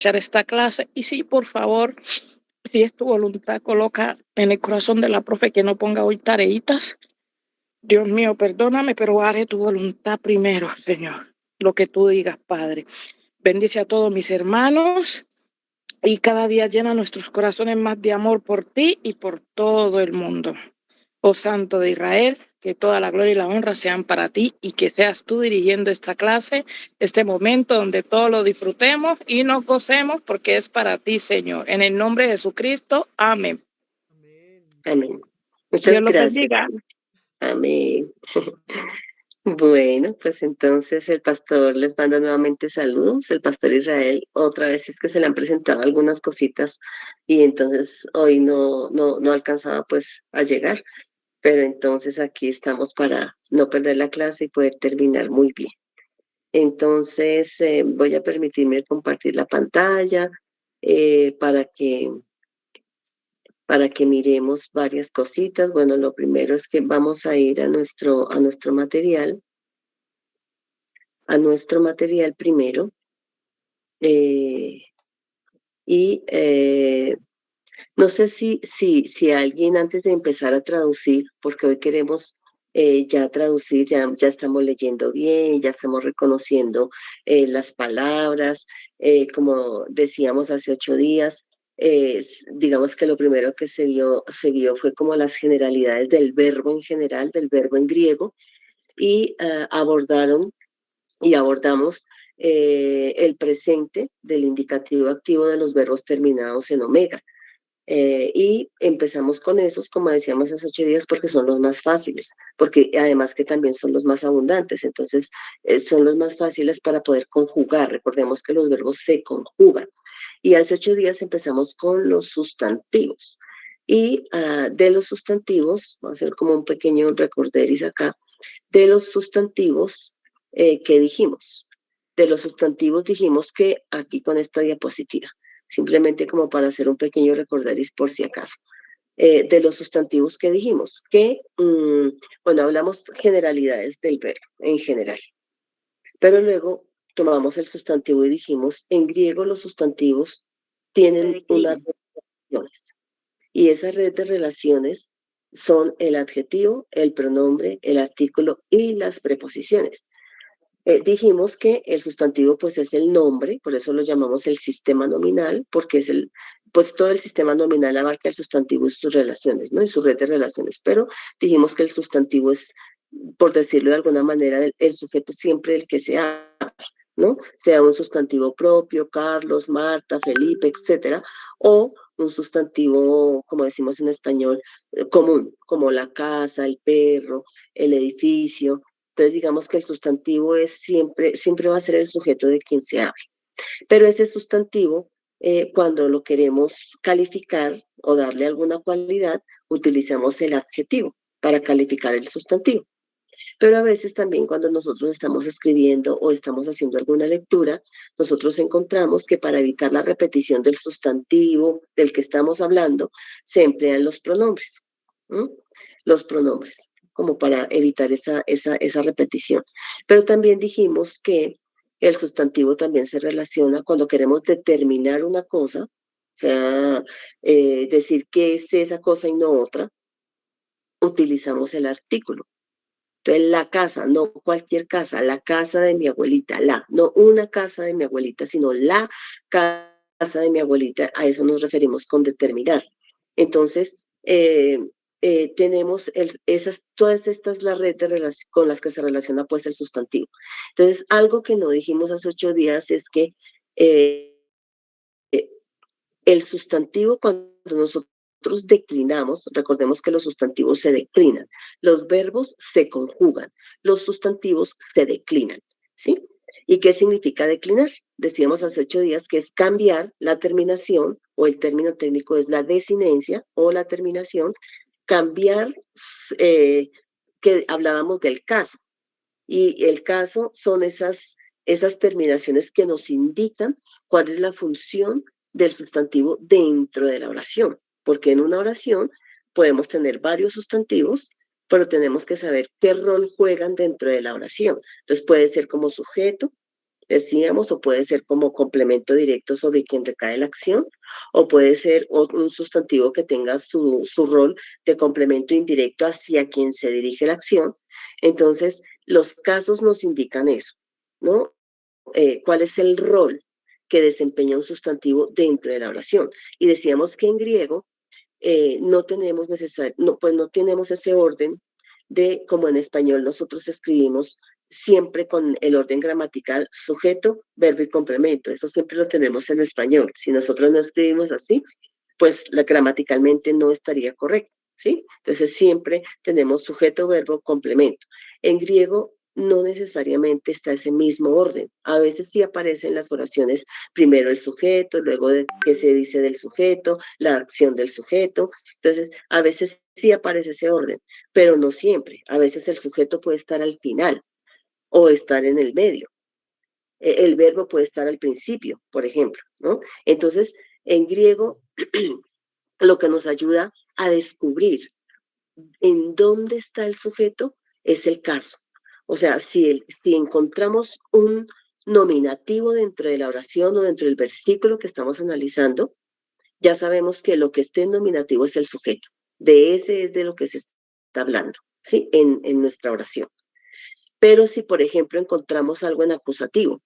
echar esta clase. Y sí, por favor, si es tu voluntad, coloca en el corazón de la profe que no ponga hoy tareitas. Dios mío, perdóname, pero haré tu voluntad primero, Señor. Lo que tú digas, Padre. Bendice a todos mis hermanos y cada día llena nuestros corazones más de amor por ti y por todo el mundo. Oh Santo de Israel, que toda la gloria y la honra sean para ti y que seas tú dirigiendo esta clase, este momento donde todos lo disfrutemos y nos gocemos porque es para ti, Señor. En el nombre de Jesucristo, amén. Amén. Muchas Dios los gracias. bendiga. Amén. Bueno, pues entonces el pastor les manda nuevamente saludos, el pastor Israel, otra vez es que se le han presentado algunas cositas y entonces hoy no alcanzaba pues a llegar, pero entonces aquí estamos para no perder la clase y poder terminar muy bien. Entonces voy a permitirme compartir la pantalla para que miremos varias cositas. Bueno, lo primero es que vamos a ir a nuestro material primero. Y no sé si alguien antes de empezar a traducir, porque hoy queremos ya traducir, ya estamos leyendo bien, ya estamos reconociendo las palabras, como decíamos hace 8 días, digamos que lo primero que se vio fue como las generalidades del verbo en general, del verbo en griego, y abordamos el presente del indicativo activo de los verbos terminados en omega. Y empezamos con esos, como decíamos hace 8 días, porque son los más fáciles, porque además que también son los más abundantes, entonces son los más fáciles para poder conjugar. Recordemos que los verbos se conjugan. Y hace 8 días empezamos con los sustantivos. Y de los sustantivos, voy a hacer como un pequeño recorderis acá, de los sustantivos que dijimos. De los sustantivos dijimos que aquí con esta diapositiva, simplemente como para hacer un pequeño recorderis por si acaso. De los sustantivos que dijimos, bueno, hablamos generalidades del verbo en general, pero luego tomamos el sustantivo y dijimos, en griego los sustantivos tienen una red de relaciones, y esa red de relaciones son el adjetivo, el pronombre, el artículo y las preposiciones. Dijimos que el sustantivo pues es el nombre, por eso lo llamamos el sistema nominal, porque pues todo el sistema nominal abarca el sustantivo y sus relaciones, ¿no? Y su red de relaciones, pero dijimos que el sustantivo es, por decirlo de alguna manera, el sujeto siempre del que se habla, ¿no? Sea un sustantivo propio, Carlos, Marta, Felipe, etcétera, o un sustantivo, como decimos en español, común, como la casa, el perro, el edificio. Entonces, digamos que el sustantivo siempre va a ser el sujeto de quien se habla. Pero ese sustantivo, cuando lo queremos calificar o darle alguna cualidad, utilizamos el adjetivo para calificar el sustantivo. Pero a veces también cuando nosotros estamos escribiendo o estamos haciendo alguna lectura, nosotros encontramos que para evitar la repetición del sustantivo del que estamos hablando, se emplean los pronombres. ¿Mm? Los pronombres, como para evitar esa repetición. Pero también dijimos que el sustantivo también se relaciona cuando queremos determinar una cosa, o sea, decir qué es esa cosa y no otra, utilizamos el artículo. Entonces, la casa, no cualquier casa, la casa de mi abuelita, no una casa de mi abuelita, sino la casa de mi abuelita, a eso nos referimos con determinar. Entonces, tenemos todas estas la red con las que se relaciona pues el sustantivo. Entonces, algo que no dijimos hace 8 días es que eh, el sustantivo, cuando nosotros declinamos, recordemos que los sustantivos se declinan, los verbos se conjugan, los sustantivos se declinan, ¿sí? ¿Y qué significa declinar? Decíamos hace 8 días que es cambiar la terminación, o el término técnico es la desinencia o la terminación, cambiar, que hablábamos del caso, y el caso son esas terminaciones que nos indican cuál es la función del sustantivo dentro de la oración, porque en una oración podemos tener varios sustantivos, pero tenemos que saber qué rol juegan dentro de la oración. Entonces puede ser como sujeto, decíamos, o puede ser como complemento directo sobre quien recae la acción, o puede ser un sustantivo que tenga su rol de complemento indirecto hacia quien se dirige la acción. Entonces, los casos nos indican eso, ¿no? ¿Cuál es el rol que desempeña un sustantivo dentro de la oración? Y decíamos que en griego no tenemos no, pues no tenemos ese orden de como en español nosotros escribimos siempre con el orden gramatical sujeto, verbo y complemento. Eso siempre lo tenemos en español. Si nosotros no escribimos así, pues gramaticalmente no estaría correcto, ¿sí? Entonces siempre tenemos sujeto, verbo, complemento. En griego no necesariamente está ese mismo orden. A veces sí aparece en las oraciones primero el sujeto, luego de qué se dice del sujeto, la acción del sujeto. Entonces, a veces sí aparece ese orden, pero no siempre. A veces el sujeto puede estar al final o estar en el medio. El verbo puede estar al principio, por ejemplo, ¿no? Entonces, en griego, lo que nos ayuda a descubrir en dónde está el sujeto es el caso. O sea, si encontramos un nominativo dentro de la oración o dentro del versículo que estamos analizando, ya sabemos que lo que esté en nominativo es el sujeto. De ese es de lo que se está hablando, ¿sí? En nuestra oración. Pero si, por ejemplo, encontramos algo en acusativo,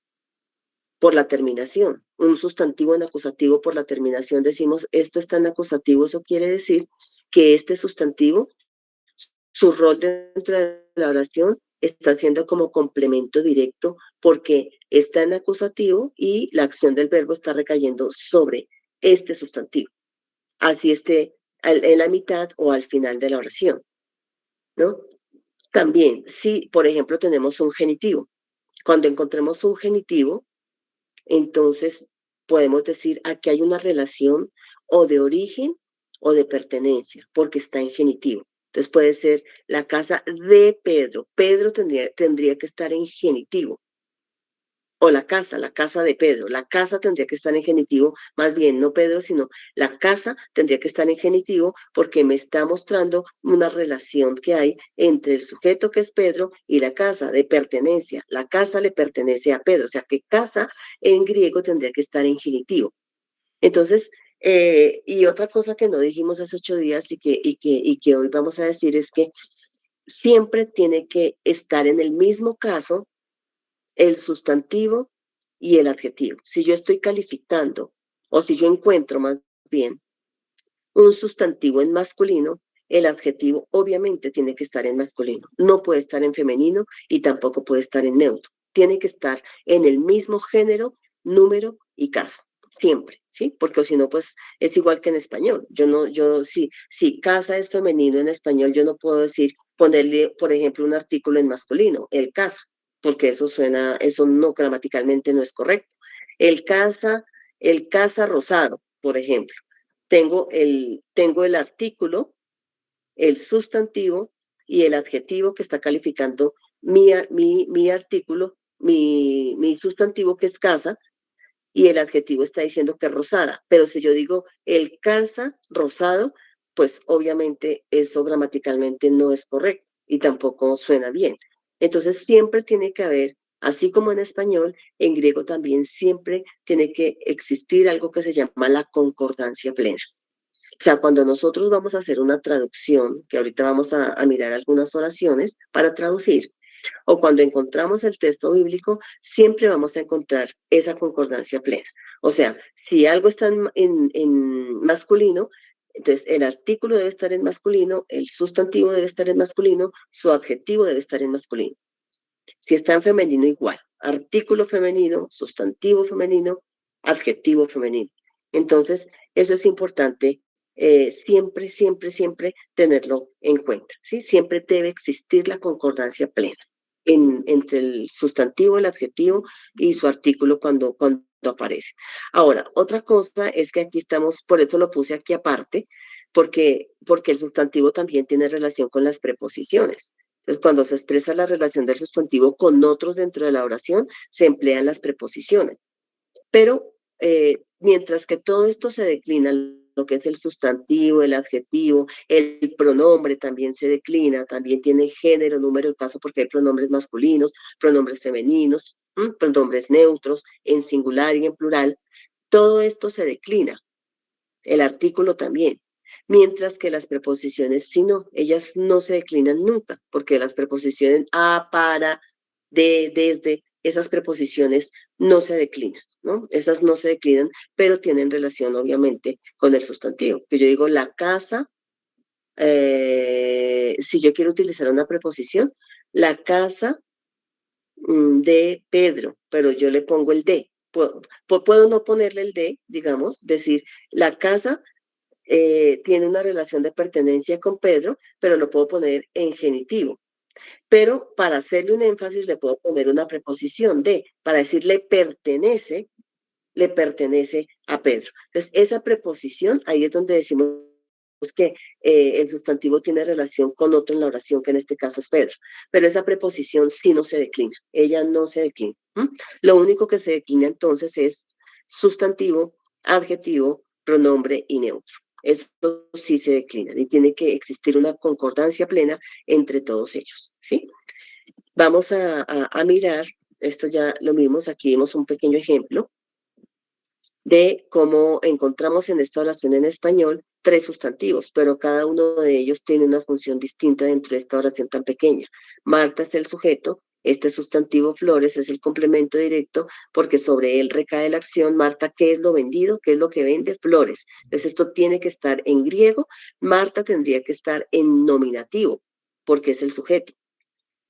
por la terminación, un sustantivo en acusativo por la terminación, decimos, esto está en acusativo, eso quiere decir que este sustantivo, su rol dentro de la oración está siendo como complemento directo porque está en acusativo y la acción del verbo está recayendo sobre este sustantivo, así esté en la mitad o al final de la oración, ¿no? También, si por ejemplo tenemos un genitivo, cuando encontremos un genitivo, entonces podemos decir aquí hay una relación o de origen o de pertenencia, porque está en genitivo. Entonces puede ser la casa de Pedro. Pedro tendría que estar en genitivo. O la casa de Pedro. La casa tendría que estar en genitivo, más bien no Pedro, sino la casa tendría que estar en genitivo porque me está mostrando una relación que hay entre el sujeto que es Pedro y la casa de pertenencia. La casa le pertenece a Pedro, o sea que casa en griego tendría que estar en genitivo. Entonces, y otra cosa que no dijimos hace 8 días y que hoy vamos a decir es que siempre tiene que estar en el mismo caso el sustantivo y el adjetivo. Si yo estoy calificando o si yo encuentro más bien un sustantivo en masculino, el adjetivo obviamente tiene que estar en masculino. No puede estar en femenino y tampoco puede estar en neutro. Tiene que estar en el mismo género, número y caso. Siempre, ¿sí? Porque si no, pues es igual que en español. Si casa es femenino en español, yo no puedo decir, ponerle, por ejemplo, un artículo en masculino, el casa, porque eso no gramaticalmente no es correcto. El el casa rosado, por ejemplo tengo el artículo, el sustantivo y el adjetivo que está calificando mi artículo, mi sustantivo que es casa, y el adjetivo está diciendo que es rosada. Pero si yo digo el casa rosado, pues obviamente eso gramaticalmente no es correcto y tampoco suena bien. Entonces siempre tiene que haber, así como en español, en griego también siempre tiene que existir algo que se llama la concordancia plena. O sea, cuando nosotros vamos a hacer una traducción, que ahorita vamos a mirar algunas oraciones para traducir, o cuando encontramos el texto bíblico, siempre vamos a encontrar esa concordancia plena. O sea, si algo está en masculino, entonces el artículo debe estar en masculino, el sustantivo debe estar en masculino, su adjetivo debe estar en masculino. Si está en femenino, igual. Artículo femenino, sustantivo femenino, adjetivo femenino. Entonces, eso es importante siempre, siempre, siempre tenerlo en cuenta, ¿sí? Siempre debe existir la concordancia plena entre el sustantivo, el adjetivo y su artículo cuando aparece. Ahora, otra cosa es que aquí estamos, por eso lo puse aquí aparte, porque el sustantivo también tiene relación con las preposiciones. Entonces, cuando se expresa la relación del sustantivo con otros dentro de la oración, se emplean las preposiciones. Pero mientras que todo esto se declina, lo que es el sustantivo, el adjetivo, el pronombre también se declina, también tiene género, número y caso, porque hay pronombres masculinos, pronombres femeninos, pronombres neutros, en singular y en plural, todo esto se declina, el artículo también. Mientras que las preposiciones, sí no, ellas no se declinan nunca, porque las preposiciones a, para, de, desde, esas preposiciones no se declinan, ¿no? Esas no se declinan, pero tienen relación obviamente con el sustantivo. Que yo digo la casa, si yo quiero utilizar una preposición, la casa de Pedro, pero yo le pongo el de. Puedo no ponerle el de, digamos, decir, la casa tiene una relación de pertenencia con Pedro, pero lo puedo poner en genitivo. Pero para hacerle un énfasis le puedo poner una preposición de, para decirle le pertenece a Pedro. Entonces, esa preposición, ahí es donde decimos que el sustantivo tiene relación con otro en la oración, que en este caso es Pedro. Pero esa preposición sí no se declina, ella no se declina. Lo único que se declina entonces es sustantivo, adjetivo, pronombre y neutro. Eso sí se declina y tiene que existir una concordancia plena entre todos ellos, ¿sí? Vamos a mirar, esto ya lo vimos, aquí vimos un pequeño ejemplo de cómo encontramos en esta oración en español 3 sustantivos, pero cada uno de ellos tiene una función distinta dentro de esta oración tan pequeña. Marta es el sujeto, este sustantivo Flores es el complemento directo porque sobre él recae la acción. Marta, ¿qué es lo vendido? ¿Qué es lo que vende? Flores. Entonces esto tiene que estar en griego. Marta tendría que estar en nominativo porque es el sujeto.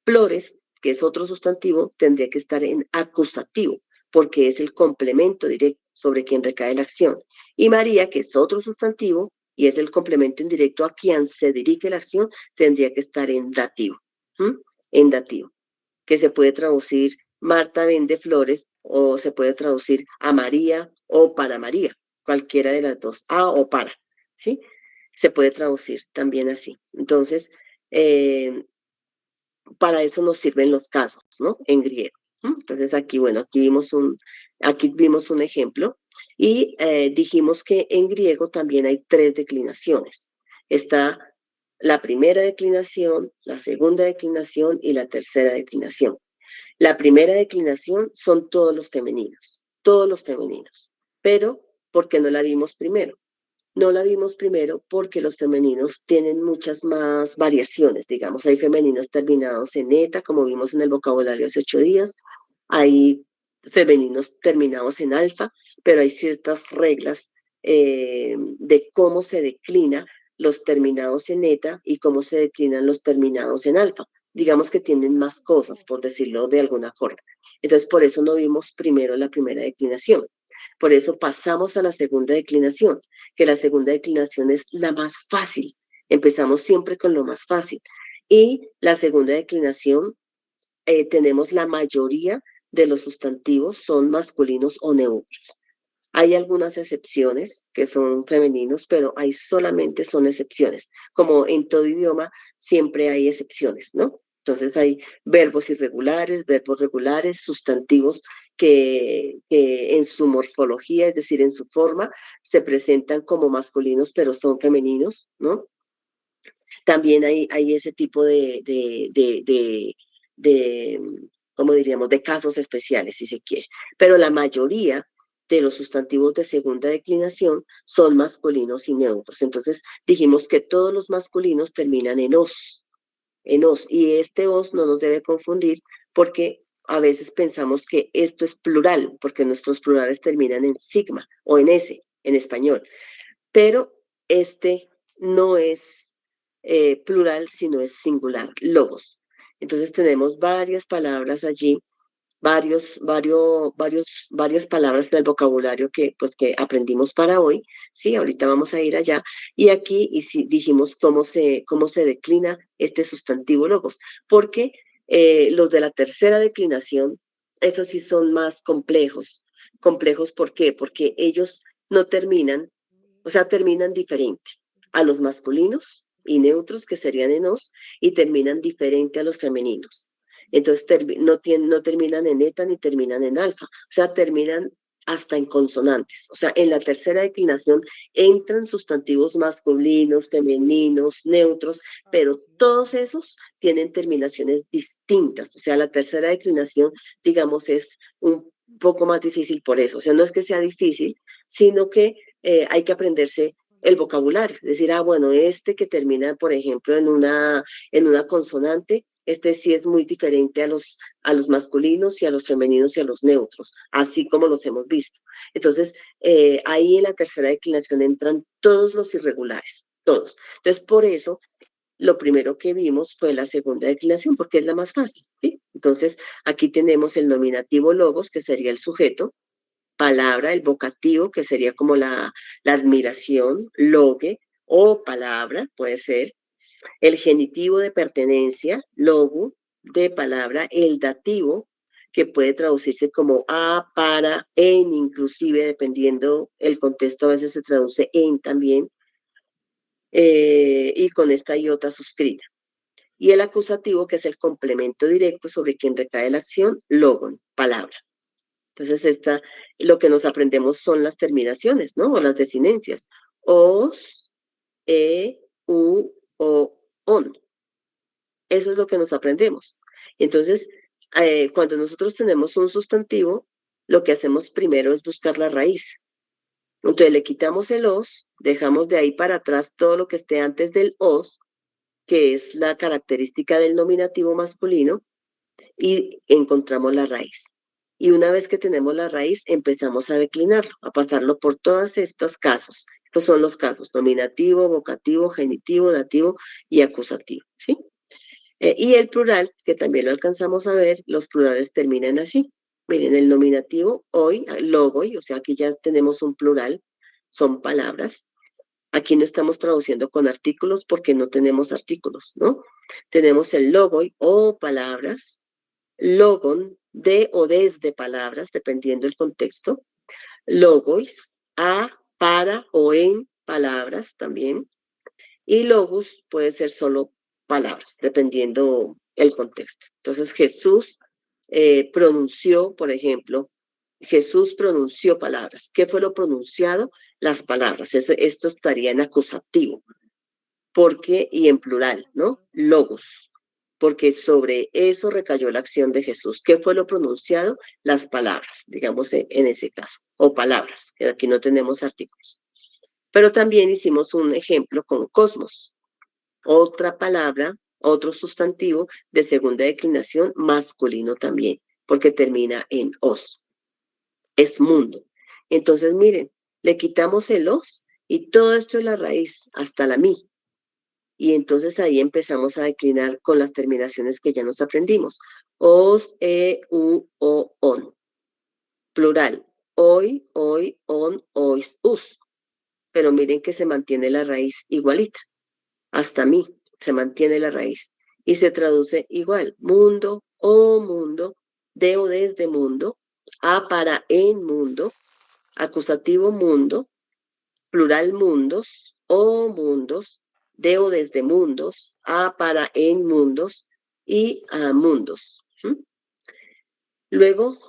Flores, que es otro sustantivo, tendría que estar en acusativo porque es el complemento directo sobre quien recae la acción. Y María, que es otro sustantivo y es el complemento indirecto a quien se dirige la acción, tendría que estar en dativo. En dativo, que se puede traducir Marta vende flores o se puede traducir a María o para María, cualquiera de las dos, a o para, ¿sí? Se puede traducir también así. Entonces, para eso nos sirven los casos, ¿no? En griego. Entonces aquí, bueno, aquí vimos un ejemplo y dijimos que en griego también hay 3 declinaciones. Está la primera declinación, la segunda declinación y la tercera declinación. La primera declinación son todos los femeninos. Pero, ¿por qué no la vimos primero? No la vimos primero porque los femeninos tienen muchas más variaciones, digamos, hay femeninos terminados en eta, como vimos en el vocabulario hace 8 días, hay femeninos terminados en alfa, pero hay ciertas reglas de cómo se declina los terminados en eta y cómo se declinan los terminados en alfa. Digamos que tienen más cosas, por decirlo de alguna forma. Entonces, por eso no vimos primero la primera declinación. Por eso pasamos a la segunda declinación, que la segunda declinación es la más fácil. Empezamos siempre con lo más fácil. Y la segunda declinación, tenemos la mayoría de los sustantivos son masculinos o neutros. Hay algunas excepciones que son femeninos, pero hay solamente son excepciones. Como en todo idioma, siempre hay excepciones, ¿no? Entonces hay verbos irregulares, verbos regulares, sustantivos que en su morfología, es decir, en su forma, se presentan como masculinos, pero son femeninos, ¿no? También hay ese tipo de, ¿cómo diríamos?, de casos especiales, si se quiere. Pero la mayoría de los sustantivos de segunda declinación son masculinos y neutros. Entonces dijimos que todos los masculinos terminan en os, y este os no nos debe confundir porque a veces pensamos que esto es plural, porque nuestros plurales terminan en sigma o en s en español, pero este no es plural, sino es singular, logos. Entonces tenemos varias palabras allí, varias palabras del vocabulario que aprendimos para hoy, ¿sí? Ahorita vamos a ir allá. Y aquí dijimos cómo se declina este sustantivo logos, porque los de la tercera declinación, esos sí son más complejos. ¿Complejos por qué? Porque ellos no terminan, o sea, terminan diferente a los masculinos y neutros, que serían en os, y terminan diferente a los femeninos. Entonces no terminan en eta ni terminan en alfa, o sea, terminan hasta en consonantes. O sea, en la tercera declinación entran sustantivos masculinos, femeninos, neutros, pero todos esos tienen terminaciones distintas. O sea, la tercera declinación, digamos, es un poco más difícil por eso. O sea, no es que sea difícil, sino que hay que aprenderse el vocabulario. Es decir, bueno, este que termina, por ejemplo, en una consonante, este sí es muy diferente a los masculinos y a los femeninos y a los neutros, así como los hemos visto. Entonces, ahí en la tercera declinación entran todos los irregulares, todos. Entonces, por eso, lo primero que vimos fue la segunda declinación, porque es la más fácil, ¿sí? Entonces, aquí tenemos el nominativo logos, que sería el sujeto, palabra, el vocativo, que sería como la admiración, logue, o palabra, puede ser, el genitivo de pertenencia, logo, de palabra, el dativo, que puede traducirse como a, para, en, inclusive, dependiendo el contexto, a veces se traduce en también, y con esta iota suscrita. Y el acusativo, que es el complemento directo sobre quien recae la acción, logon, palabra. Entonces, lo que nos aprendemos son las terminaciones, ¿no? O las desinencias. Os, u, o, on. Eso es lo que nos aprendemos. Entonces, cuando nosotros tenemos un sustantivo, lo que hacemos primero es buscar la raíz. Entonces, le quitamos el os, dejamos de ahí para atrás todo lo que esté antes del os, que es la característica del nominativo masculino, y encontramos la raíz. Y una vez que tenemos la raíz, empezamos a declinarlo, a pasarlo por todos estos casos. Estos son los casos: nominativo, vocativo, genitivo, dativo y acusativo, ¿sí? Y el plural, que también lo alcanzamos a ver, los plurales terminan así. Miren, el nominativo, hoy, logoi, o sea, aquí ya tenemos un plural, son palabras. Aquí no estamos traduciendo con artículos porque no tenemos artículos, ¿no? Tenemos el logoi o palabras, logon, de o desde palabras, dependiendo del contexto, logois, a, para o en palabras también, y logos puede ser solo palabras, dependiendo el contexto. Entonces Jesús pronunció, por ejemplo, Jesús pronunció palabras. ¿Qué fue lo pronunciado? Las palabras. Esto estaría en acusativo, porque, y en plural, ¿no? Logos, porque sobre eso recayó la acción de Jesús. ¿Qué fue lo pronunciado? Las palabras, digamos en ese caso, o palabras, que aquí no tenemos artículos. Pero también hicimos un ejemplo con cosmos, otra palabra, otro sustantivo de segunda declinación masculino también, porque termina en os. Es mundo. Entonces, miren, le quitamos el os y todo esto es la raíz hasta la mi. Y entonces ahí empezamos a declinar con las terminaciones que ya nos aprendimos. Os, u, o, on. Plural. Hoy, on, ois, us. Pero miren que se mantiene la raíz igualita. Hasta mí se mantiene la raíz. Y se traduce igual. Mundo, o mundo, de o desde mundo, a para en mundo, acusativo mundo, plural mundos, o mundos, de o desde mundos, a para en mundos y a mundos. Luego,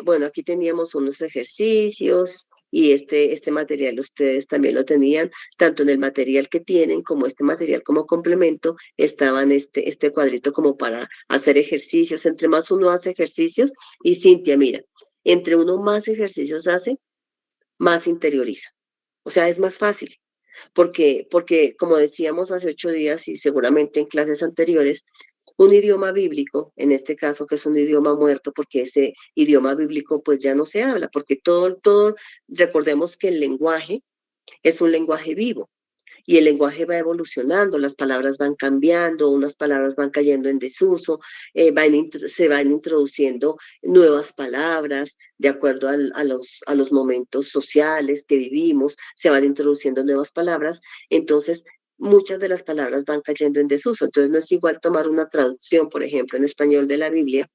bueno, aquí teníamos unos ejercicios y este material ustedes también lo tenían, tanto en el material que tienen como este material como complemento, estaban este cuadrito como para hacer ejercicios. Entre más uno hace ejercicios, y Cintia, mira, entre uno más ejercicios hace, más interioriza. O sea, es más fácil, porque como decíamos hace 8 días y seguramente en clases anteriores, un idioma bíblico, en este caso que es un idioma muerto, porque ese idioma bíblico pues ya no se habla, porque recordemos que el lenguaje es un lenguaje vivo y el lenguaje va evolucionando, las palabras van cambiando, unas palabras van cayendo en desuso, se van introduciendo nuevas palabras de acuerdo a los momentos sociales que vivimos, se van introduciendo nuevas palabras, entonces muchas de las palabras van cayendo en desuso, entonces no es igual tomar una traducción, por ejemplo, en español de la Biblia,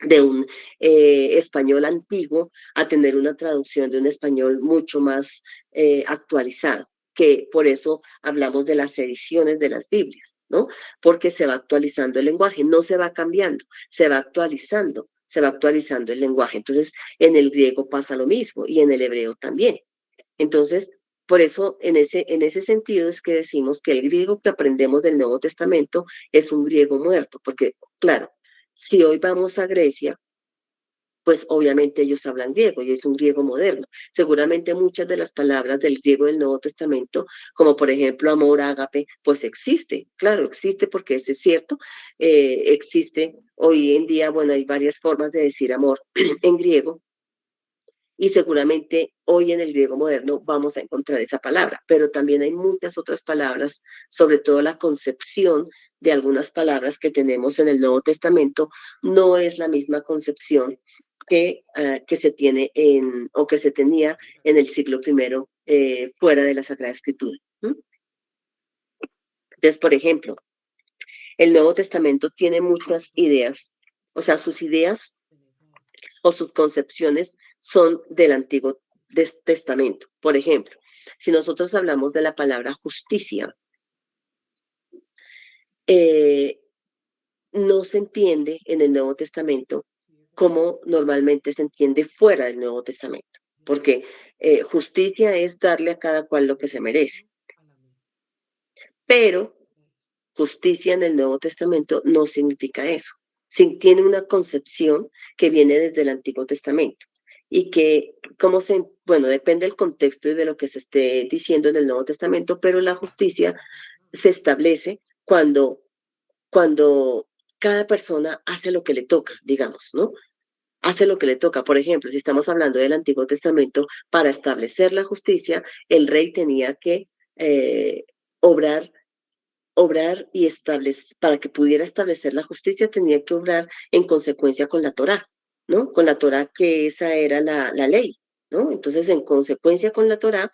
de un español antiguo a tener una traducción de un español mucho más actualizado, que por eso hablamos de las ediciones de las Biblias, ¿no? Porque se va actualizando el lenguaje, no se va cambiando, se va actualizando se va actualizando el lenguaje. Entonces, en el griego pasa lo mismo y en el hebreo también. Entonces, por eso, en ese sentido es que decimos que el griego que aprendemos del Nuevo Testamento es un griego muerto, porque, claro, si hoy vamos a Grecia, pues obviamente ellos hablan griego y es un griego moderno. Seguramente muchas de las palabras del griego del Nuevo Testamento, como por ejemplo amor, ágape, pues existe, claro, existe porque eso es cierto, existe hoy en día, bueno, hay varias formas de decir amor en griego, y seguramente hoy en el griego moderno vamos a encontrar esa palabra, pero también hay muchas otras palabras, sobre todo la concepción de algunas palabras que tenemos en el Nuevo Testamento, no es la misma concepción que se tiene o que se tenía en el siglo primero fuera de la Sagrada Escritura. Entonces, por ejemplo, el Nuevo Testamento tiene muchas ideas, o sea, sus ideas o sus concepciones son del Antiguo Testamento. Por ejemplo, si nosotros hablamos de la palabra justicia, no se entiende en el Nuevo Testamento como normalmente se entiende fuera del Nuevo Testamento, porque justicia es darle a cada cual lo que se merece, pero justicia en el Nuevo Testamento no significa eso. Tiene una concepción que viene desde el Antiguo Testamento y que, bueno, depende del contexto y de lo que se esté diciendo en el Nuevo Testamento, pero la justicia se establece cuando cada persona hace lo que le toca, digamos, ¿no? Hace lo que le toca. Por ejemplo, si estamos hablando del Antiguo Testamento, para establecer la justicia, el rey tenía que obrar y establecer, para que pudiera establecer la justicia, tenía que obrar en consecuencia con la Torá, ¿no? Con la Torá, que esa era la ley, ¿no? Entonces, en consecuencia con la Torá,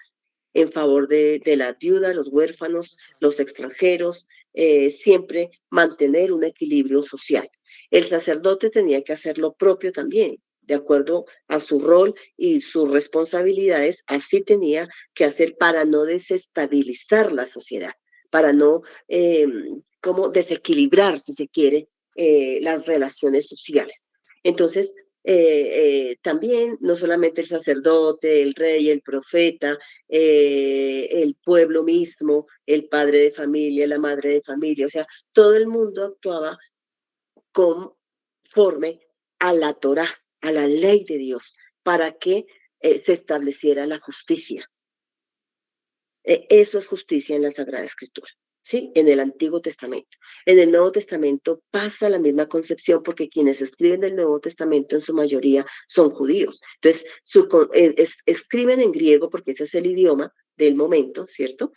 en favor de la viuda, los huérfanos, los extranjeros, siempre mantener un equilibrio social. El sacerdote tenía que hacer lo propio también, de acuerdo a su rol y sus responsabilidades, así tenía que hacer para no desestabilizar la sociedad, para no como desequilibrar, si se quiere, las relaciones sociales. Entonces, también no solamente el sacerdote, el rey, el profeta, el pueblo mismo, el padre de familia, la madre de familia, o sea, todo el mundo actuaba conforme a la Torá, a la ley de Dios, para que se estableciera la justicia. Eso es justicia en la Sagrada Escritura, ¿sí? En el Antiguo Testamento. En el Nuevo Testamento pasa la misma concepción porque quienes escriben el Nuevo Testamento en su mayoría son judíos. Entonces, escriben en griego porque ese es el idioma del momento, ¿cierto?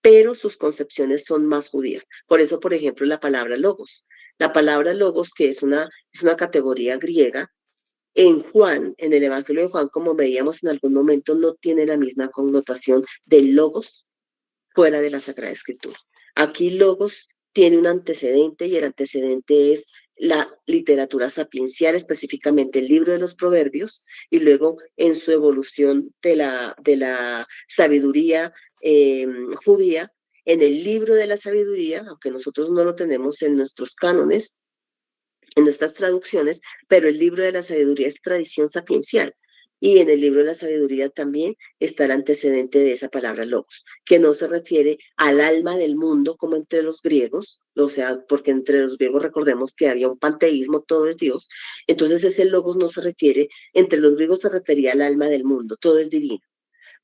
Pero sus concepciones son más judías. Por eso, por ejemplo, la palabra logos. La palabra logos, que es una categoría griega, en Juan, en el Evangelio de Juan, como veíamos en algún momento, no tiene la misma connotación de logos fuera de la Sagrada Escritura. Aquí logos tiene un antecedente y el antecedente es la literatura sapiencial, específicamente el libro de los Proverbios, y luego en su evolución de la sabiduría judía, en el libro de la sabiduría, aunque nosotros no lo tenemos en nuestros cánones, en nuestras traducciones, pero el libro de la sabiduría es tradición sapiencial. Y en el libro de la sabiduría también está el antecedente de esa palabra logos, que no se refiere al alma del mundo como entre los griegos, o sea, porque entre los griegos recordemos que había un panteísmo, todo es Dios, entonces ese logos no se refiere, entre los griegos se refería al alma del mundo, todo es divino.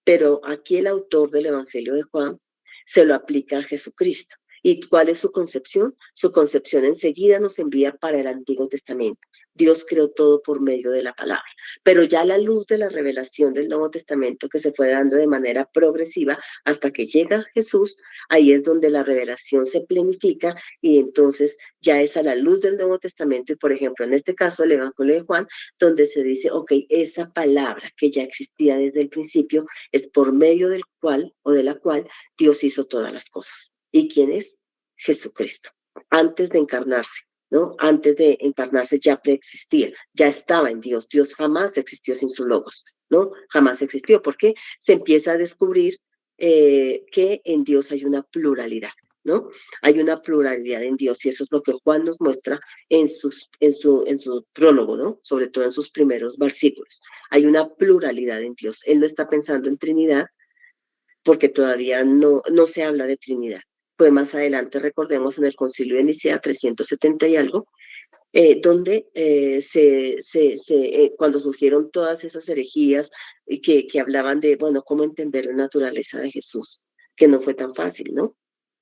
Pero aquí el autor del Evangelio de Juan se lo aplica a Jesucristo. ¿Y cuál es su concepción? Su concepción enseguida nos envía para el Antiguo Testamento. Dios creó todo por medio de la palabra. Pero ya a la luz de la revelación del Nuevo Testamento que se fue dando de manera progresiva hasta que llega Jesús, ahí es donde la revelación se planifica y entonces ya es a la luz del Nuevo Testamento y por ejemplo en este caso el Evangelio de Juan, donde se dice, ok, esa palabra que ya existía desde el principio es por medio del cual o de la cual Dios hizo todas las cosas. ¿Y quién es? Jesucristo. Antes de encarnarse, ¿no? Antes de encarnarse ya preexistía, ya estaba en Dios. Dios jamás existió sin su logos, ¿no? Jamás existió, porque se empieza a descubrir que en Dios hay una pluralidad. ¿no? Hay una pluralidad en Dios y eso es lo que Juan nos muestra en su prólogo, ¿no? Sobre todo en sus primeros versículos. Hay una pluralidad en Dios. Él no está pensando en Trinidad porque todavía no se habla de Trinidad. Fue más adelante, recordemos, en el Concilio de Nicea 370 y algo, donde cuando surgieron todas esas herejías que hablaban de, bueno, cómo entender la naturaleza de Jesús, que no fue tan fácil, ¿no?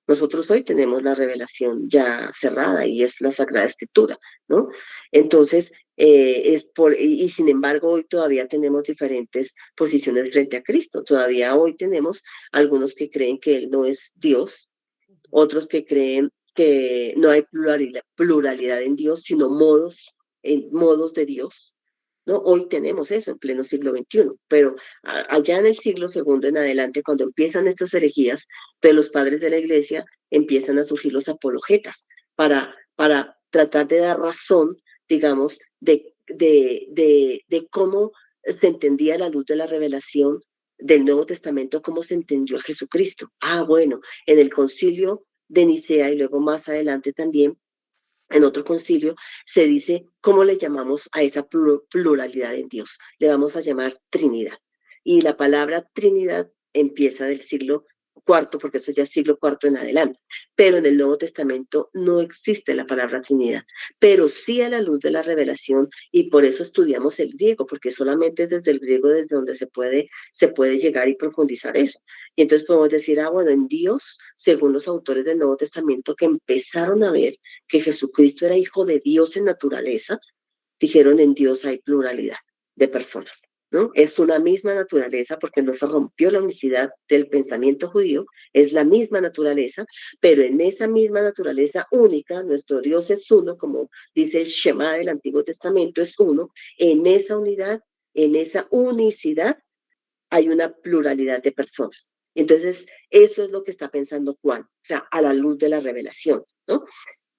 Nosotros hoy tenemos la revelación ya cerrada y es la Sagrada Escritura, ¿no? Entonces, y sin embargo, hoy todavía tenemos diferentes posiciones frente a Cristo. Todavía hoy tenemos algunos que creen que Él no es Dios, otros que creen que no hay pluralidad en Dios, sino modos de Dios, ¿no? Hoy tenemos eso en pleno siglo XXI, pero allá en el siglo segundo en adelante, cuando empiezan estas herejías, de los padres de la iglesia empiezan a surgir los apologetas para tratar de dar razón, digamos, de cómo se entendía a la luz de la revelación del Nuevo Testamento, cómo se entendió a Jesucristo. Ah, bueno, en el concilio de Nicea y luego más adelante también en otro concilio, se dice cómo le llamamos a esa pluralidad en Dios. Le vamos a llamar Trinidad. Y la palabra Trinidad empieza del siglo cuarto, porque eso ya es siglo cuarto en adelante. Pero en el Nuevo Testamento no existe la palabra Trinidad, pero sí a la luz de la revelación, y por eso estudiamos el griego, porque solamente es desde el griego desde donde se puede llegar y profundizar eso. Y entonces podemos decir, ah, bueno, en Dios, según los autores del Nuevo Testamento que empezaron a ver que Jesucristo era hijo de Dios en naturaleza, dijeron en Dios hay pluralidad de personas, ¿no? Es una misma naturaleza porque no se rompió la unicidad del pensamiento judío, es la misma naturaleza, pero en esa misma naturaleza única, nuestro Dios es uno, como dice el Shema del Antiguo Testamento, es uno, en esa unidad, en esa unicidad, hay una pluralidad de personas. Entonces, eso es lo que está pensando Juan, o sea, a la luz de la revelación, ¿no?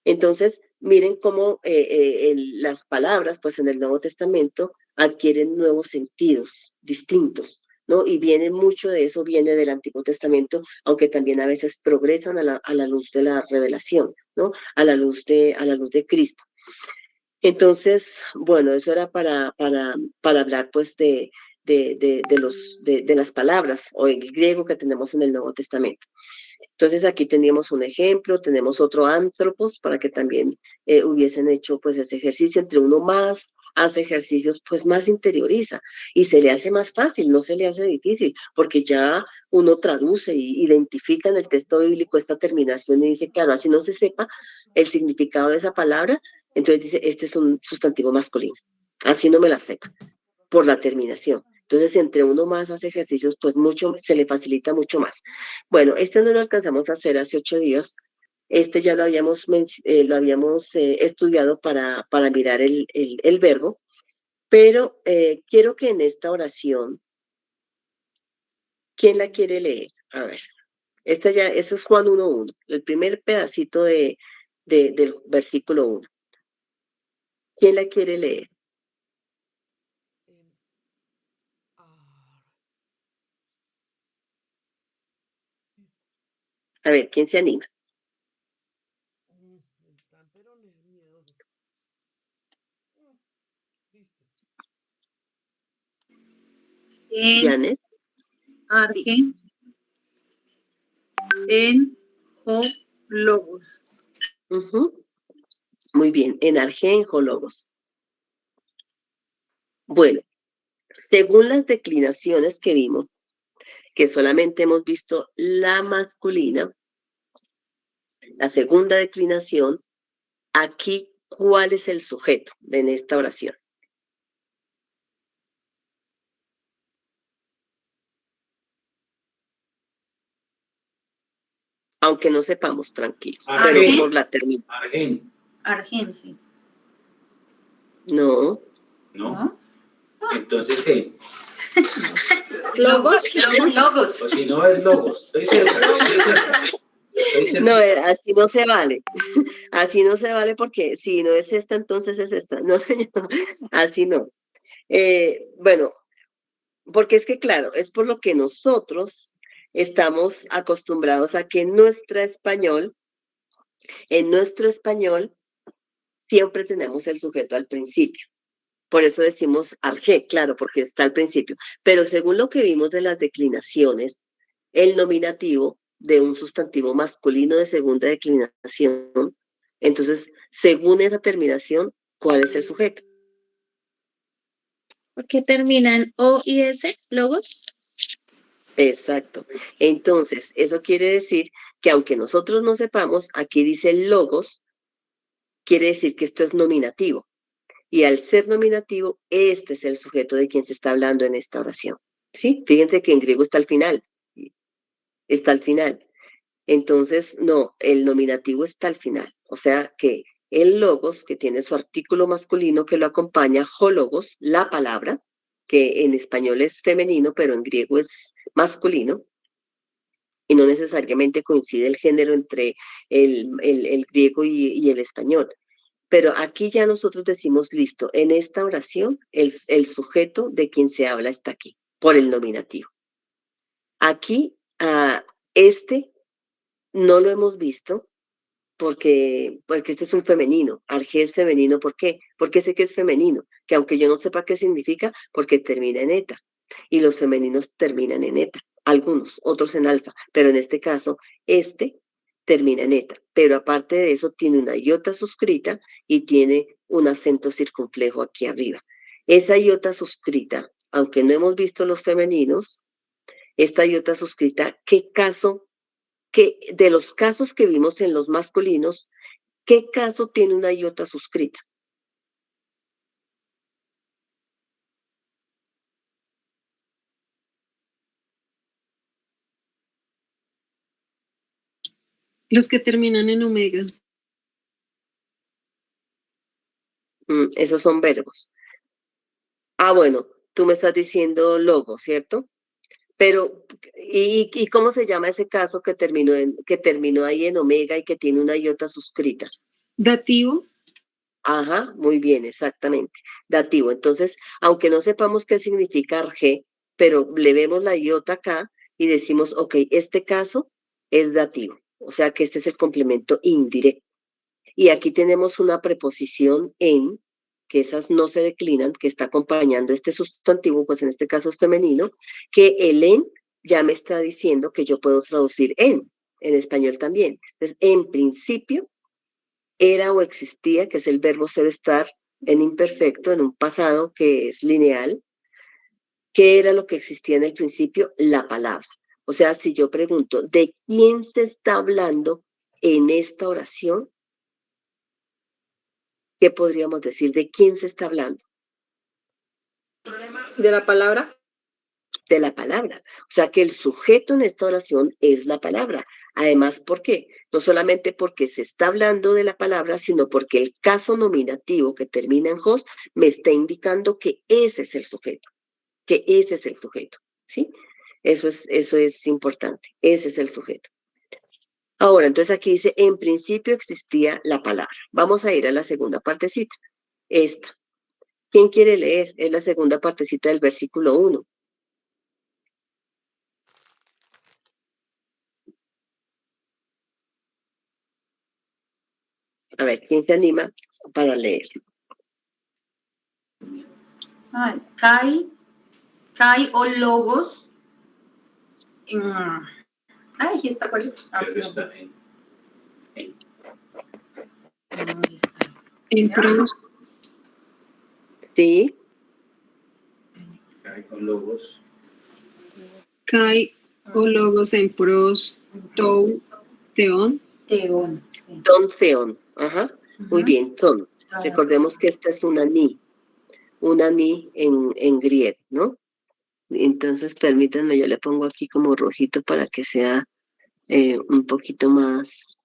Entonces, miren cómo las palabras, pues en el Nuevo Testamento, adquieren nuevos sentidos distintos, ¿no? Y viene mucho de eso, viene del Antiguo Testamento, aunque también a veces progresan a la luz de la revelación, ¿no? A la luz de Cristo. Entonces, bueno, eso era para hablar, pues, de las palabras o el griego que tenemos en el Nuevo Testamento. Entonces aquí teníamos un ejemplo, tenemos otro antropos para que también hubiesen hecho pues ese ejercicio, entre uno más hace ejercicios, pues más interioriza y se le hace más fácil, no se le hace difícil, porque ya uno traduce y identifica en el texto bíblico esta terminación y dice, claro, así no se sepa el significado de esa palabra, entonces dice, este es un sustantivo masculino, así no me la sepa, por la terminación. Entonces, entre uno más hace ejercicios, pues mucho, se le facilita mucho más. Bueno, este no lo alcanzamos a hacer hace 8 días. Este ya lo habíamos estudiado para mirar el verbo, pero quiero que en esta oración, ¿quién la quiere leer? A ver, eso es Juan 1:1, el primer pedacito del versículo 1. ¿Quién la quiere leer? A ver, ¿quién se anima? Janet. Argen, en Logos. Muy bien, en Argenjólogos. Bueno, según las declinaciones que vimos, que solamente hemos visto la masculina, la segunda declinación, aquí, ¿cuál es el sujeto en esta oración? Aunque no sepamos, tranquilos, pero por la termina. Argen, sí. No. ¿No? Entonces sí. Logos. O si no es logos. Estoy cerca. No, así no se vale. Así no se vale porque si no es esta, entonces es esta. No, señor, así no. Bueno, porque es que, claro, es por lo que nosotros estamos acostumbrados a que en nuestro español siempre tenemos el sujeto al principio. Por eso decimos arjé, claro, porque está al principio. Pero según lo que vimos de las declinaciones, el nominativo de un sustantivo masculino de segunda declinación, entonces, según esa terminación, ¿cuál es el sujeto? ¿Por qué terminan O y S, logos? Exacto. Entonces, eso quiere decir que aunque nosotros no sepamos, aquí dice logos, quiere decir que esto es nominativo. Y al ser nominativo, este es el sujeto de quien se está hablando en esta oración. ¿Sí? Fíjense que en griego está al final. Está al final. Entonces, no, el nominativo está al final. O sea que el logos, que tiene su artículo masculino que lo acompaña, hologos, la palabra, que en español es femenino, pero en griego es masculino, y no necesariamente coincide el género entre el griego y el español. Pero aquí ya nosotros decimos, listo, en esta oración el sujeto de quien se habla está aquí, por el nominativo. Aquí, este no lo hemos visto porque este es un femenino. Arjé es femenino, ¿por qué? Porque sé que es femenino, que aunque yo no sepa qué significa, porque termina en eta. Y los femeninos terminan en eta, algunos, otros en alfa, pero en este caso, este termina en eta. Pero aparte de eso, tiene una iota suscrita y tiene un acento circunflejo aquí arriba. Esa iota suscrita, aunque no hemos visto los femeninos, esta iota suscrita, de los casos que vimos en los masculinos, ¿qué caso tiene una iota suscrita? Los que terminan en omega. Esos son verbos. Bueno, tú me estás diciendo logo, ¿cierto? Pero, ¿y cómo se llama ese caso que terminó ahí en omega y que tiene una iota suscrita? Dativo. Ajá, muy bien, exactamente. Dativo. Entonces, aunque no sepamos qué significa arjé, pero le vemos la iota acá y decimos, ok, este caso es dativo. O sea que este es el complemento indirecto. Y aquí tenemos una preposición en, que esas no se declinan, que está acompañando este sustantivo, pues en este caso es femenino, que el en ya me está diciendo que yo puedo traducir en español también. Entonces, en principio, era o existía, que es el verbo ser, estar en imperfecto, en un pasado que es lineal. ¿Qué era lo que existía en el principio? La palabra. O sea, si yo pregunto, ¿de quién se está hablando en esta oración? ¿Qué podríamos decir? ¿De quién se está hablando? ¿De la palabra? De la palabra. O sea que el sujeto en esta oración es la palabra. Además, ¿por qué? No solamente porque se está hablando de la palabra, sino porque el caso nominativo que termina en jos me está indicando que ese es el sujeto. Que ese es el sujeto. ¿Sí? Eso es importante. Ese es el sujeto. Ahora, entonces aquí dice, en principio existía la palabra. Vamos a ir a la segunda partecita. Esta. ¿Quién quiere leer? Es la segunda partecita del versículo 1. A ver, ¿quién se anima para leer? Kai o logos. Aquí está, ¿cuál es? En pros. Sí. Kai con logos. Kai o logos en pros. Tou. Teón. Teón. Sí. Ton Theon. Ajá. Muy bien, ton. Recordemos que esta es una ni en griego, ¿no? Entonces, permítanme, yo le pongo aquí como rojito para que sea un poquito más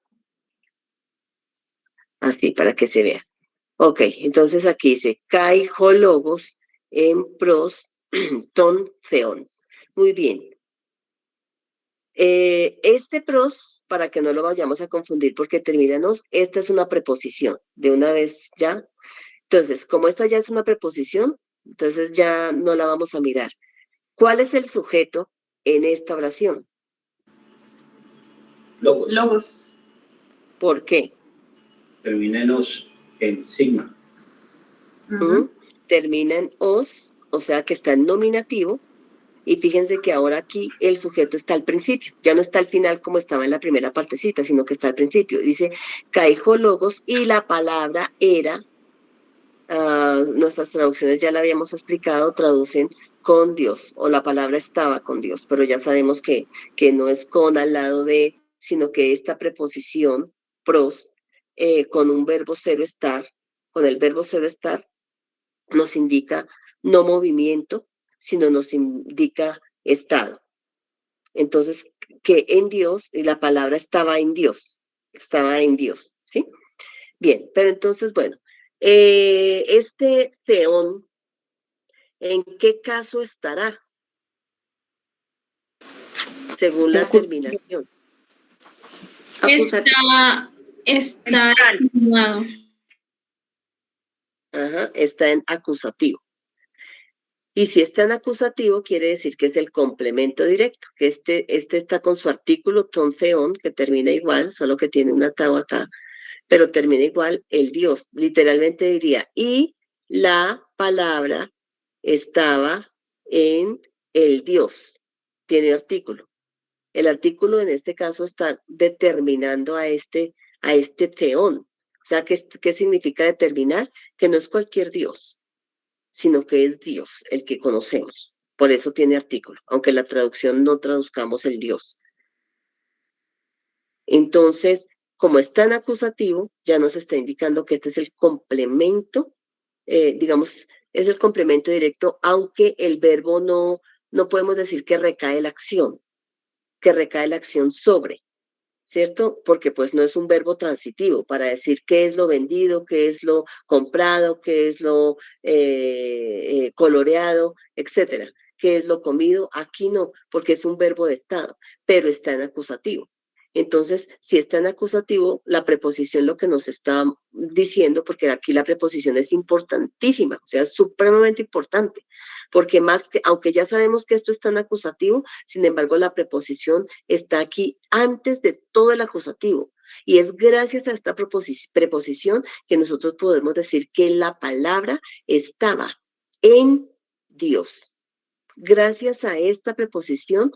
así, para que se vea. Ok, entonces aquí dice, kai ho logos en pros ton theon. Muy bien. Este pros, para que no lo vayamos a confundir porque terminanos, esta es una preposición, de una vez ya. Entonces, como esta ya es una preposición, entonces ya no la vamos a mirar. ¿Cuál es el sujeto en esta oración? Logos. Logos. ¿Por qué? Termina en sigma. ¿Mm? Termina en os, o sea que está en nominativo. Y fíjense que ahora aquí el sujeto está al principio, ya no está al final como estaba en la primera partecita, sino que está al principio. Dice, caijo logos, y la palabra era, nuestras traducciones ya la habíamos explicado, traducen con Dios, o la palabra estaba con Dios, pero ya sabemos que no es con al lado de, sino que esta preposición, pros, con un verbo ser estar, con el verbo ser estar, nos indica no movimiento, sino nos indica estado. Entonces, que en Dios, y la palabra estaba en Dios, ¿sí? Bien, pero entonces, bueno, este teón, ¿en qué caso estará? Según la terminación. Está atenuado. Ajá, está en acusativo. Y si está en acusativo, quiere decir que es el complemento directo, que este está con su artículo ton theon, que termina igual, solo que tiene una tau acá, pero termina igual el Dios. Literalmente diría, y la palabra estaba en el Dios. Tiene artículo. El artículo en este caso está determinando a este theon. O sea, ¿qué significa determinar? Que no es cualquier Dios, sino que es Dios, el que conocemos. Por eso tiene artículo, aunque la traducción no traduzcamos el Dios. Entonces, como es tan acusativo, ya nos está indicando que este es el complemento, digamos, es el complemento directo, aunque el verbo no podemos decir que recae la acción sobre, ¿cierto? Porque pues no es un verbo transitivo para decir qué es lo vendido, qué es lo comprado, qué es lo coloreado, etcétera, qué es lo comido. Aquí no, porque es un verbo de estado, pero está en acusativo. Entonces, si está en acusativo, la preposición lo que nos está diciendo, porque aquí la preposición es importantísima, o sea, es supremamente importante, porque más que, aunque ya sabemos que esto está en acusativo, sin embargo, la preposición está aquí antes de todo el acusativo. Y es gracias a esta preposición que nosotros podemos decir que la palabra estaba en Dios. Gracias a esta preposición,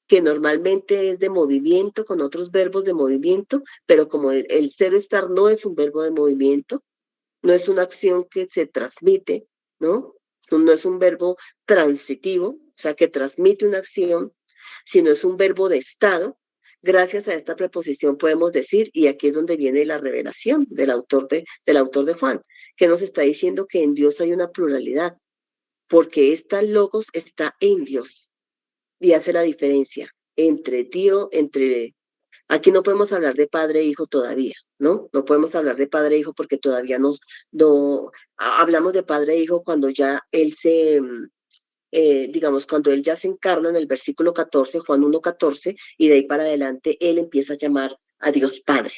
que normalmente es de movimiento, con otros verbos de movimiento, pero como el ser estar no es un verbo de movimiento, no es una acción que se transmite, ¿no? No es un verbo transitivo, o sea, que transmite una acción, sino es un verbo de estado. Gracias a esta preposición podemos decir, y aquí es donde viene la revelación del autor de Juan, que nos está diciendo que en Dios hay una pluralidad, porque esta logos está en Dios y hace la diferencia entre Dios, aquí no podemos hablar de padre e hijo todavía, ¿no? No podemos hablar de padre e hijo porque todavía no hablamos de padre e hijo cuando ya él digamos, cuando él ya se encarna en el versículo 14, Juan 1:14, y de ahí para adelante él empieza a llamar a Dios Padre.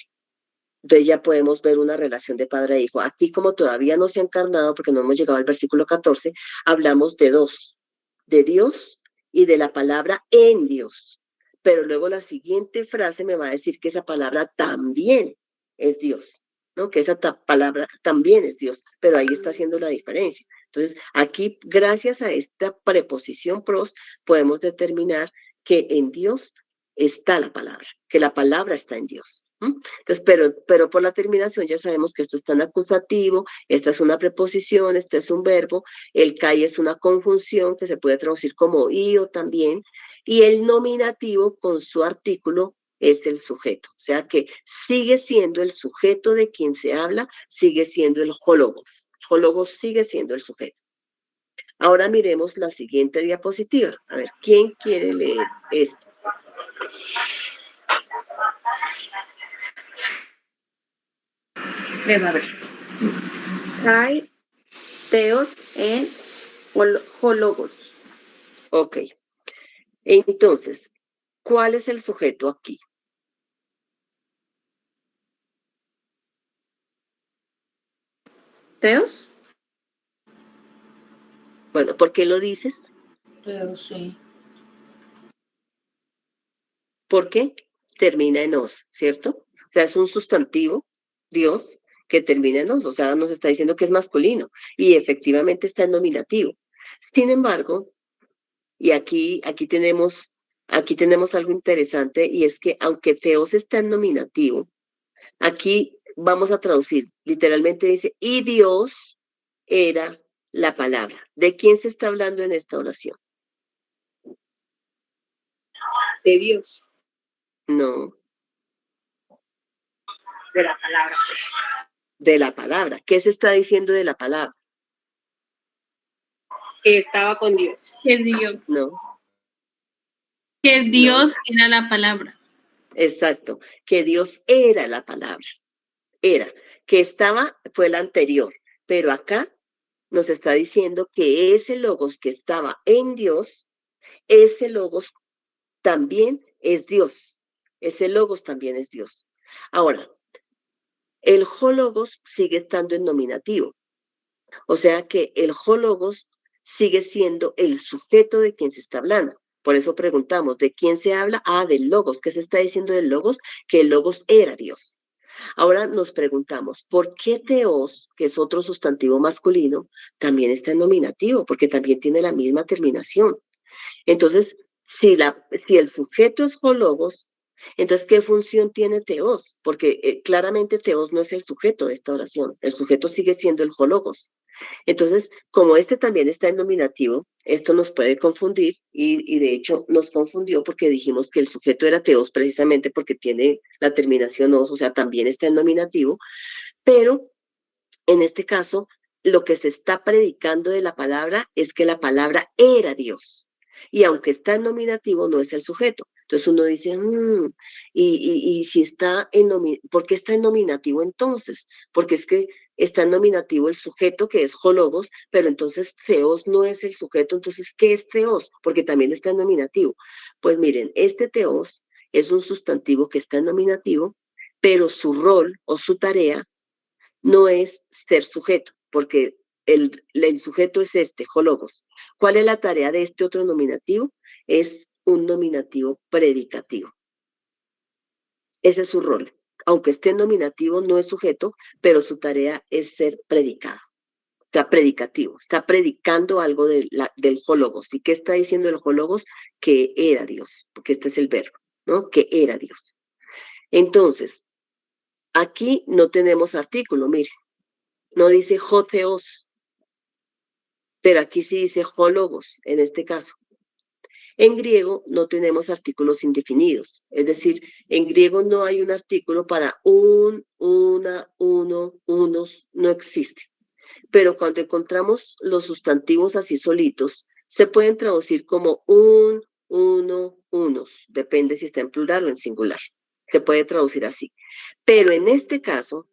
Entonces ya podemos ver una relación de padre e hijo. Aquí como todavía no se ha encarnado, porque no hemos llegado al versículo 14, hablamos de dos, de Dios y de la palabra en Dios. Pero luego la siguiente frase me va a decir que esa palabra también es Dios, ¿no? Que esa palabra también es Dios, pero ahí está haciendo la diferencia. Entonces, aquí, gracias a esta preposición pros, podemos determinar que en Dios está la palabra, que la palabra está en Dios. Entonces, pero por la terminación ya sabemos que esto está en acusativo, esta es una preposición, este es un verbo, el CAI es una conjunción que se puede traducir como IO también, y el nominativo con su artículo es el sujeto, o sea que sigue siendo el sujeto de quien se habla, sigue siendo el hologos. Hologos sigue siendo el sujeto. Ahora miremos la siguiente diapositiva. A ver, ¿quién quiere leer esto? A ver. Hay teos en hologos. Ok. Entonces, ¿cuál es el sujeto aquí? ¿Teos? Bueno, ¿por qué lo dices? Teos, sí. ¿Por qué? termina en os, ¿cierto? O sea, es un sustantivo, Dios, que termina en os, o sea, nos está diciendo que es masculino y efectivamente está en nominativo. Sin embargo, y aquí tenemos algo interesante y es que aunque Teos está en nominativo, aquí vamos a traducir, literalmente dice, y Dios era la palabra. ¿De quién se está hablando en esta oración? De Dios. No, De la palabra. de la palabra. ¿Qué se está diciendo de la palabra? Que estaba con Dios. Que Dios, No, que Dios era la palabra. exacto, que Dios era la palabra. Era, que estaba, fue la anterior, pero acá nos está diciendo que ese logos que estaba en Dios, ese logos también es Dios. Ese logos también es Dios. Ahora, el hologos sigue estando en nominativo. O sea que el hologos sigue siendo el sujeto de quien se está hablando. Por eso preguntamos, ¿de quién se habla? Ah, del logos. ¿Qué se está diciendo del logos? Que el logos era Dios. Ahora nos preguntamos, ¿por qué Teos, que es otro sustantivo masculino, también está en nominativo? Porque también tiene la misma terminación. Entonces, si el sujeto es hologos, entonces, ¿qué función tiene Teos? Porque claramente Teos no es el sujeto de esta oración. El sujeto sigue siendo el hologos. Entonces, como este también está en nominativo, esto nos puede confundir y de hecho nos confundió porque dijimos que el sujeto era Teos precisamente porque tiene la terminación os, o sea, también está en nominativo, pero en este caso lo que se está predicando de la palabra es que la palabra era Dios. Y aunque está en nominativo, no es el sujeto. Entonces uno dice, y si está en nominativo, ¿por qué está en nominativo entonces? Porque es que está en nominativo el sujeto que es hologos, pero entonces Theos no es el sujeto, entonces ¿qué es Theos? Porque también está en nominativo. Pues miren, este Theos es un sustantivo que está en nominativo, pero su rol o su tarea no es ser sujeto, porque el sujeto es este, hologos. ¿Cuál es la tarea de este otro nominativo? Es un nominativo predicativo. Ese es su rol. Aunque esté en nominativo, no es sujeto, pero su tarea es ser predicado. O sea, predicativo. Está predicando algo del hologos. ¿Y qué está diciendo el hologos? Que era Dios, porque este es el verbo, ¿no? Que era Dios. Entonces, aquí no tenemos artículo, mire. No dice joteos, pero aquí sí dice hologos, en este caso. En griego no tenemos artículos indefinidos, es decir, en griego no hay un artículo para un, una, uno, unos, no existe. Pero cuando encontramos los sustantivos así solitos, se pueden traducir como un, uno, unos, depende si está en plural o en singular. Se puede traducir así. Pero en este caso,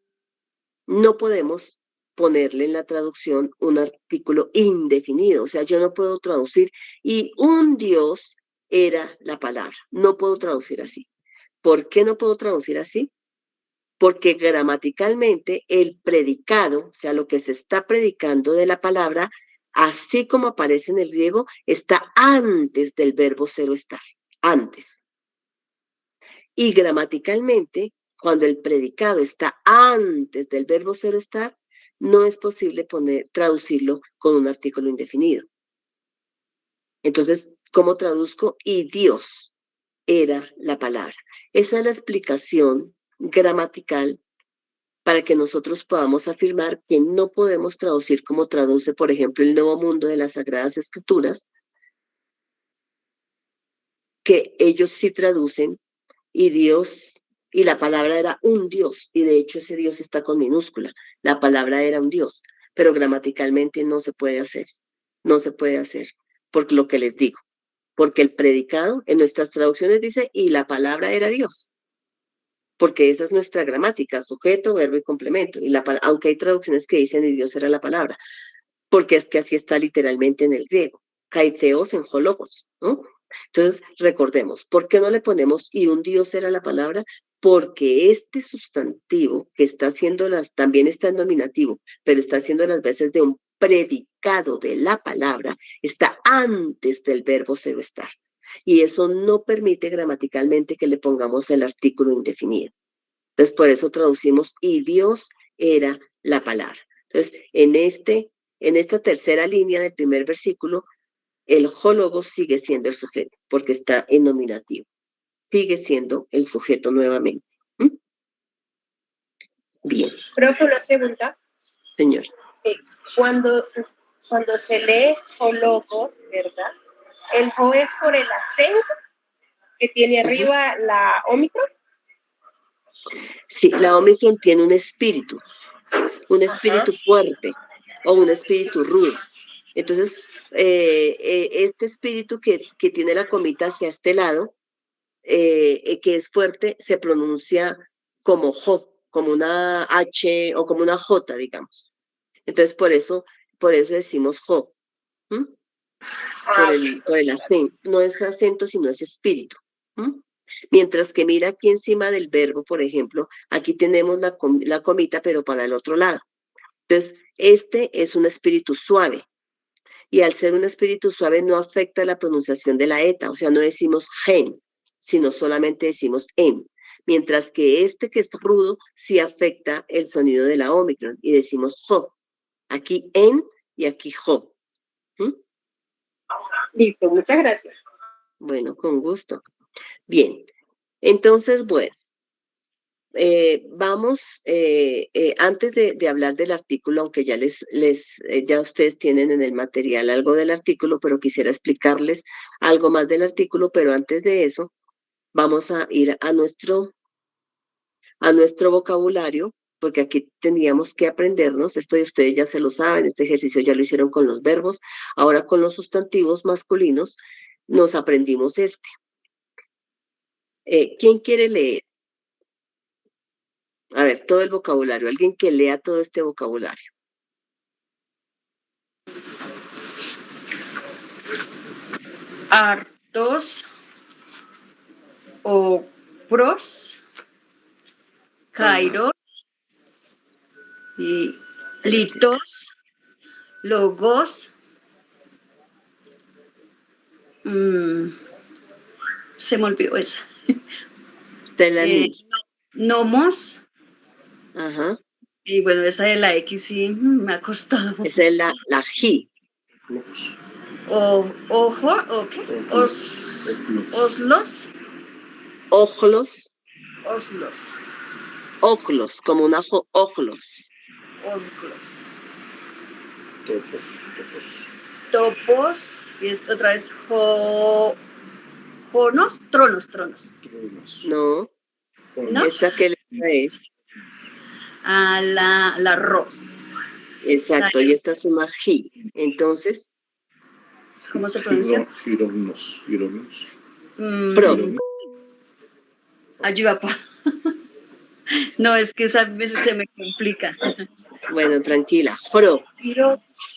no podemos ponerle en la traducción un artículo indefinido. O sea, yo no puedo traducir y un Dios era la palabra. No puedo traducir así. ¿Por qué no puedo traducir así? Porque gramaticalmente el predicado, o sea, lo que se está predicando de la palabra, así como aparece en el griego, está antes del verbo ser o estar. Antes. Y gramaticalmente, cuando el predicado está antes del verbo ser o estar, no es posible traducirlo con un artículo indefinido. Entonces, ¿cómo traduzco? Y Dios era la palabra. Esa es la explicación gramatical para que nosotros podamos afirmar que no podemos traducir como traduce, por ejemplo, el Nuevo Mundo de las Sagradas Escrituras, que ellos sí traducen y Dios, y la palabra era un Dios, y de hecho ese Dios está con minúscula, la palabra era un Dios, pero gramaticalmente no se puede hacer, por lo que les digo, porque el predicado en nuestras traducciones dice, y la palabra era Dios, porque esa es nuestra gramática, sujeto, verbo y complemento, y aunque hay traducciones que dicen, y Dios era la palabra, porque es que así está literalmente en el griego, kaiteos en hologos, ¿no? Entonces, recordemos, ¿por qué no le ponemos y un Dios era la palabra? Porque este sustantivo que está haciendo también está en nominativo, pero está haciendo las veces de un predicado de la palabra, está antes del verbo ser o estar. Y eso no permite gramaticalmente que le pongamos el artículo indefinido. Entonces, por eso traducimos, y Dios era la palabra. Entonces, en esta tercera línea del primer versículo, el Logos sigue siendo el sujeto, porque está en nominativo. Sigue siendo el sujeto nuevamente. ¿Mm? Bien. Profe, una pregunta. Señor. Cuando se lee Logos, ¿verdad? El jo es por el acento que tiene arriba la Omicron. Sí, la Omicron tiene un espíritu fuerte o un espíritu rudo. Entonces, este espíritu que tiene la comita hacia este lado, que es fuerte, se pronuncia como jo, como una H o como una J, digamos. Entonces, por eso decimos jo. ¿Mm? Por el acento, no es acento, sino es espíritu. ¿Mm? Mientras que mira aquí encima del verbo, por ejemplo, aquí tenemos la comita, pero para el otro lado. Entonces, este es un espíritu suave. Y al ser un espíritu suave no afecta la pronunciación de la eta, o sea, no decimos gen, sino solamente decimos en. Mientras que este que es rudo sí afecta el sonido de la Omicron y decimos jo. Aquí en y aquí jo. ¿Mm? Listo, muchas gracias. Bueno, con gusto. Bien, entonces, bueno, vamos, antes de hablar del artículo, aunque ya ya ustedes tienen en el material algo del artículo, pero quisiera explicarles algo más del artículo, pero antes de eso, vamos a ir a nuestro vocabulario, porque aquí teníamos que aprendernos, esto de ustedes ya se lo saben, este ejercicio ya lo hicieron con los verbos, ahora con los sustantivos masculinos nos aprendimos este. ¿Quién quiere leer? A ver, todo el vocabulario, alguien que lea todo este vocabulario. Artos, opros, kairos, y litos, logos, se me olvidó esa. Está en la niña. Nomos, Ajá. y bueno, esa de la X sí me ha costado. Esa es la ji. Ojo, ¿o qué? Oslos, Ojlos, oslos, ojlos, como un ajo, ojlos. osglos. Topos, y otra vez jonos, tronos. No. ¿No? ¿Esta qué letra es? A la ro. Exacto, y esta es una ji. Entonces, ¿Cómo se pronuncia? Gironos. pro. Ayuapa. No, es que esa veces se me complica. Bueno, tranquila. Fro.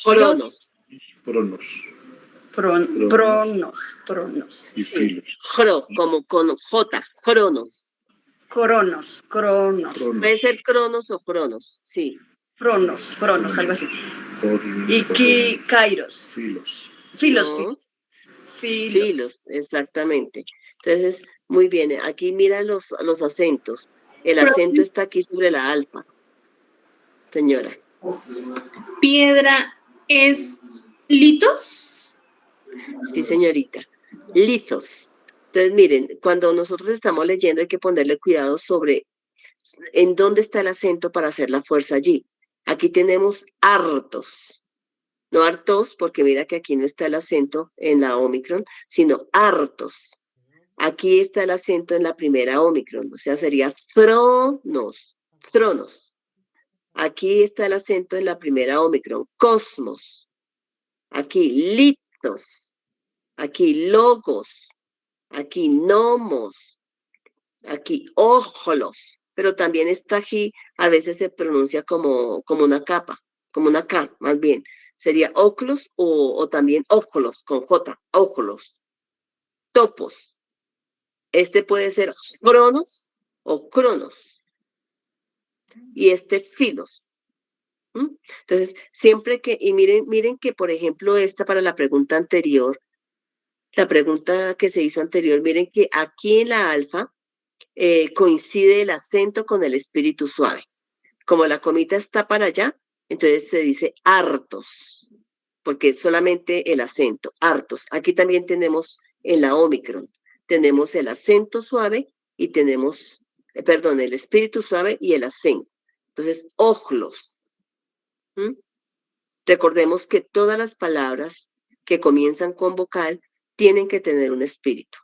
Fronos. Pronos. Y filos. Fro, como con J. Cronos. Cronos. Puede ser cronos o cronos, sí. Cronos, algo así. Y kairos. Filos. No. Filos, exactamente. Entonces, muy bien, aquí mira los acentos. El acento está aquí sobre la alfa, señora. Piedra es litos. Sí, señorita. Lithos. Entonces, miren, cuando nosotros estamos leyendo hay que ponerle cuidado sobre en dónde está el acento para hacer la fuerza allí. Aquí tenemos hartos. No hartos, porque mira que aquí no está el acento en la Omicron, sino hartos. Aquí está el acento en la primera Omicron, o sea, sería tronos. Aquí está el acento en la primera Omicron, cosmos. Aquí litos. Aquí logos. Aquí nomos. Aquí ojlos. Pero también esta G a veces se pronuncia como una capa, como una K, más bien. Sería oclos o también ójolos, con J, ójolos. Topos. Este puede ser cronos o cronos. Y este filos. ¿Mm? Entonces, siempre que, y miren que, por ejemplo, esta para la pregunta anterior, la pregunta que se hizo anterior, miren que aquí en la alfa coincide el acento con el espíritu suave. Como la comita está para allá, entonces se dice hartos, porque es solamente el acento, hartos. Aquí también tenemos en la Omicron, tenemos el acento suave y tenemos, perdón, el espíritu suave y el acento. Entonces, ojlos. ¿Mm? Recordemos que todas las palabras que comienzan con vocal tienen que tener un espíritu.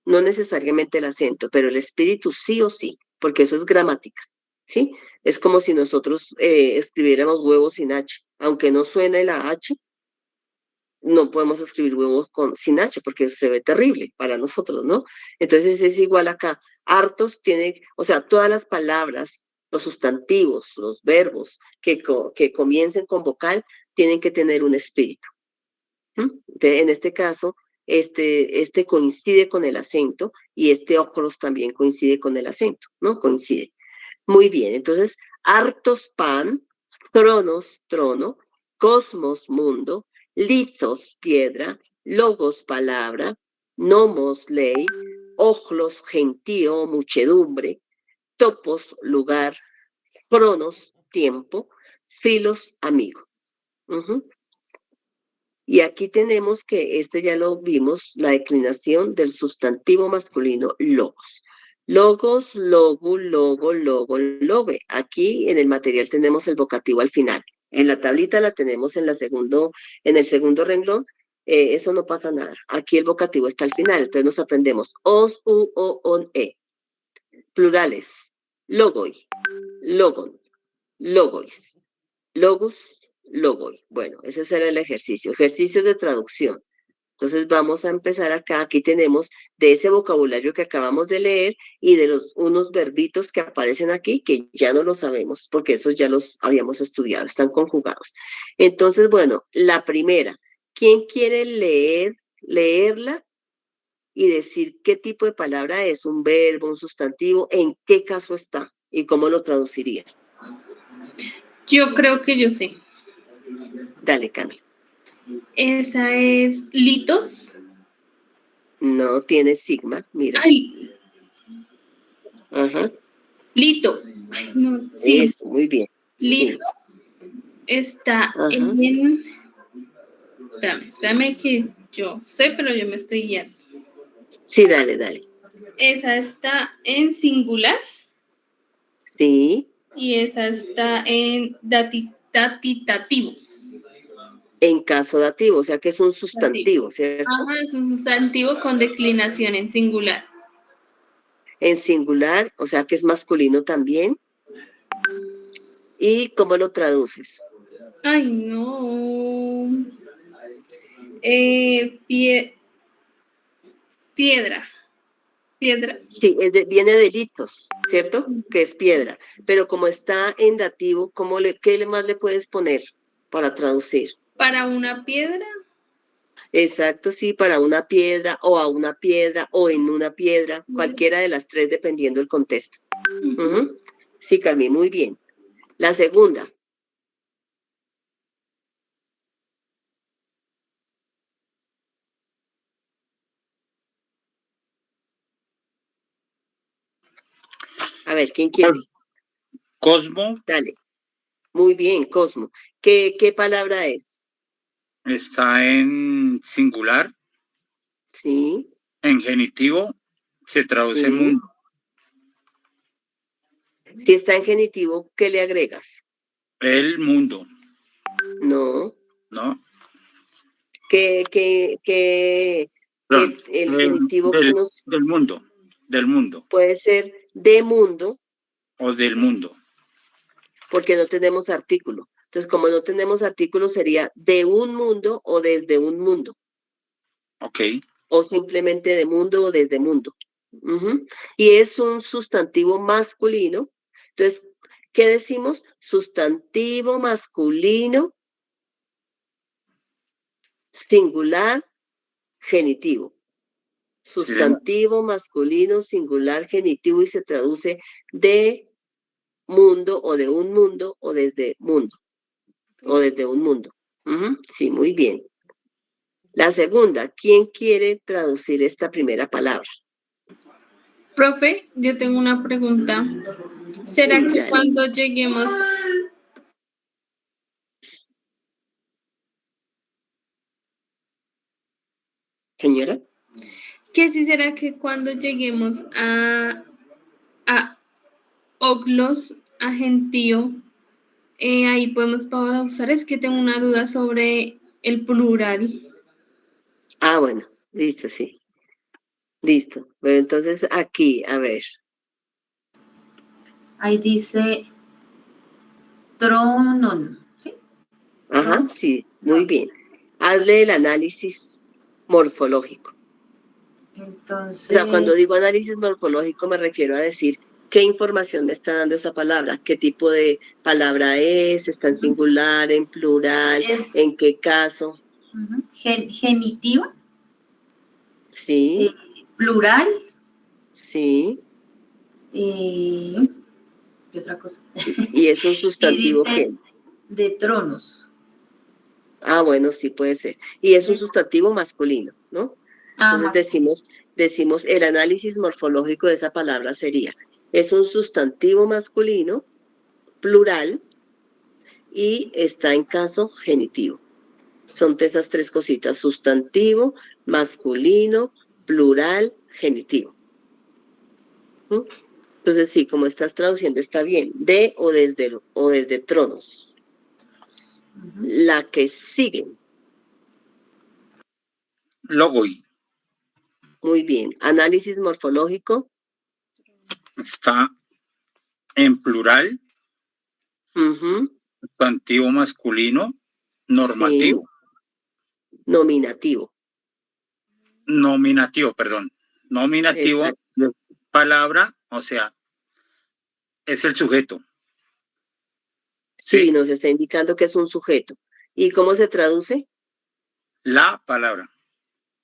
No necesariamente el acento, pero el espíritu sí o sí, porque eso es gramática, ¿sí? Es como si nosotros escribiéramos huevos sin H. Aunque no suene la H, no podemos escribir huevos sin H, porque eso se ve terrible para nosotros, ¿no? Entonces es igual acá. Hartos tiene, o sea, todas las palabras, los sustantivos, los verbos que comiencen con vocal, tienen que tener un espíritu. Entonces, en este caso, este coincide con el acento y este ojos también coincide con el acento, ¿no? Coincide. Muy bien, entonces, hartos pan, tronos, trono, cosmos, mundo, lithos, piedra, logos, palabra, nomos, ley, ojlos, gentío, muchedumbre, topos, lugar, cronos, tiempo, filos, amigo. Y aquí tenemos que ya lo vimos, la declinación del sustantivo masculino logos. Logos, logo, logo, logo, logue. Aquí en el material tenemos el vocativo al final. En la tablita la tenemos en el segundo renglón. Eso no pasa nada. Aquí el vocativo está al final. Entonces nos aprendemos os, u, o, on, e. Plurales. Logoi, logon, logois, logos, logoi. Bueno, ese será el ejercicio. Ejercicios de traducción. Entonces vamos a empezar acá. Aquí tenemos de ese vocabulario que acabamos de leer y de unos verbitos que aparecen aquí que ya no los sabemos porque esos ya los habíamos estudiado, están conjugados. Entonces, bueno, la primera. ¿Quién quiere leerla y decir qué tipo de palabra es? ¿Un verbo, un sustantivo? ¿En qué caso está? ¿Y cómo lo traduciría? Yo creo que yo sé. Dale, Cami. Esa es litos. No, tiene sigma, mira. Ay, Ajá. lito. Ay, no, sí. Es, muy bien. Lito Sí. está Ajá. en... Espérame que yo sé, pero yo me estoy guiando. Sí, dale. Esa está en singular. Sí. Y esa está en datitativo. En caso dativo, o sea que es un sustantivo, ¿cierto? Ajá, es un sustantivo con declinación en singular. En singular, o sea que es masculino también. ¿Y cómo lo traduces? Ay, no. Piedra. Sí, viene de litos, ¿cierto? Que es piedra. Pero como está en dativo, ¿qué más le puedes poner para traducir? ¿Para una piedra? Exacto, sí, para una piedra o a una piedra o en una piedra, cualquiera de las tres dependiendo del contexto. Sí, Carmen, muy bien. La segunda. A ver, ¿quién quiere? Cosmo. Dale. Muy bien, Cosmo. ¿Qué palabra es? Está en singular. Sí. En genitivo se traduce Sí. mundo. Si está en genitivo, ¿qué le agregas? El mundo. No. ¿No? El genitivo del mundo. Del mundo. Puede ser de mundo. O del mundo. Porque no tenemos artículo. Entonces, como no tenemos artículo, sería de un mundo o desde un mundo. Ok. O simplemente de mundo o desde mundo. Y es un sustantivo masculino. Entonces, ¿qué decimos? Sustantivo masculino, singular, genitivo. Sustantivo masculino, singular, genitivo y se traduce de mundo o de un mundo o desde mundo. O desde un mundo. Sí, muy bien. La segunda, ¿quién quiere traducir esta primera palabra? Profe, yo tengo una pregunta. ¿Será que Dale. cuando lleguemos Señora, que sí será que cuando lleguemos a Oglos, a Gentío, ahí podemos pausar? Es que tengo una duda sobre el plural. bueno, listo, sí. Listo. Bueno, entonces aquí, a ver. Ahí dice tronon, ¿sí? Ajá, sí, muy bien. Hazle el análisis morfológico. Entonces, O sea, cuando digo análisis morfológico me refiero a decir qué información me está dando esa palabra, qué tipo de palabra es, está en singular, en plural, es en qué caso. genitiva, Sí, plural, sí. ¿qué otra cosa? Y es un Y sustantivo dice que... de tronos. bueno, sí puede ser. Y es un sustantivo masculino, ¿no? Entonces decimos el análisis morfológico de esa palabra sería, es un sustantivo masculino, plural, y está en caso genitivo. Son de esas tres cositas, sustantivo, masculino, plural, genitivo. Entonces sí, como estás traduciendo está bien, de o desde tronos. La que sigue. Logoi. Muy bien. Análisis morfológico. Está en plural, sustantivo masculino, normativo. Sí. Nominativo. Nominativo, perdón. Nominativo es palabra, o sea, es el sujeto. Sí, nos está indicando que es un sujeto. ¿Y cómo se traduce? La palabra.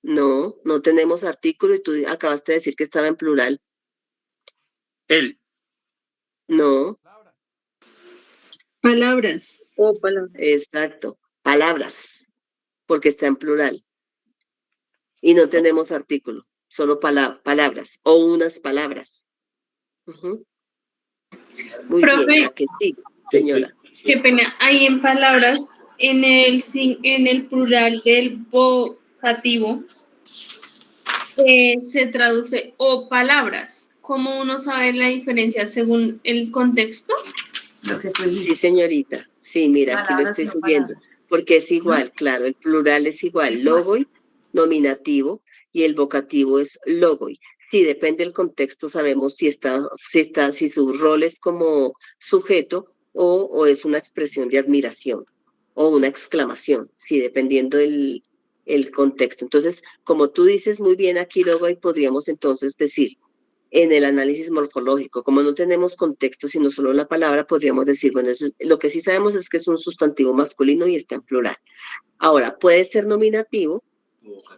No tenemos artículo y tú acabaste de decir que estaba en plural. El. No. Palabras. Palabras. Exacto. Palabras, porque está en plural. Y no tenemos artículo, solo palabras o unas palabras. Muy Profe, bien, la que sigue, señora. Qué pena. Ahí en palabras, en el plural del vocativo, se traduce o palabras. ¿Cómo uno sabe la diferencia según el contexto? Lo que tú Sí, dijiste. señorita. Sí, mira, aquí lo Palabras, estoy no subiendo. palabras. Porque es igual, claro, el plural es igual, logoi, nominativo, y el vocativo es logoi. Sí, depende del contexto, sabemos si su rol es como sujeto o es una expresión de admiración o una exclamación, sí, dependiendo del el contexto. Entonces, como tú dices muy bien aquí, logoi, podríamos entonces decir, en el análisis morfológico, como no tenemos contexto, sino solo la palabra, podríamos decir, bueno, lo que sí sabemos es que es un sustantivo masculino y está en plural. Ahora, puede ser nominativo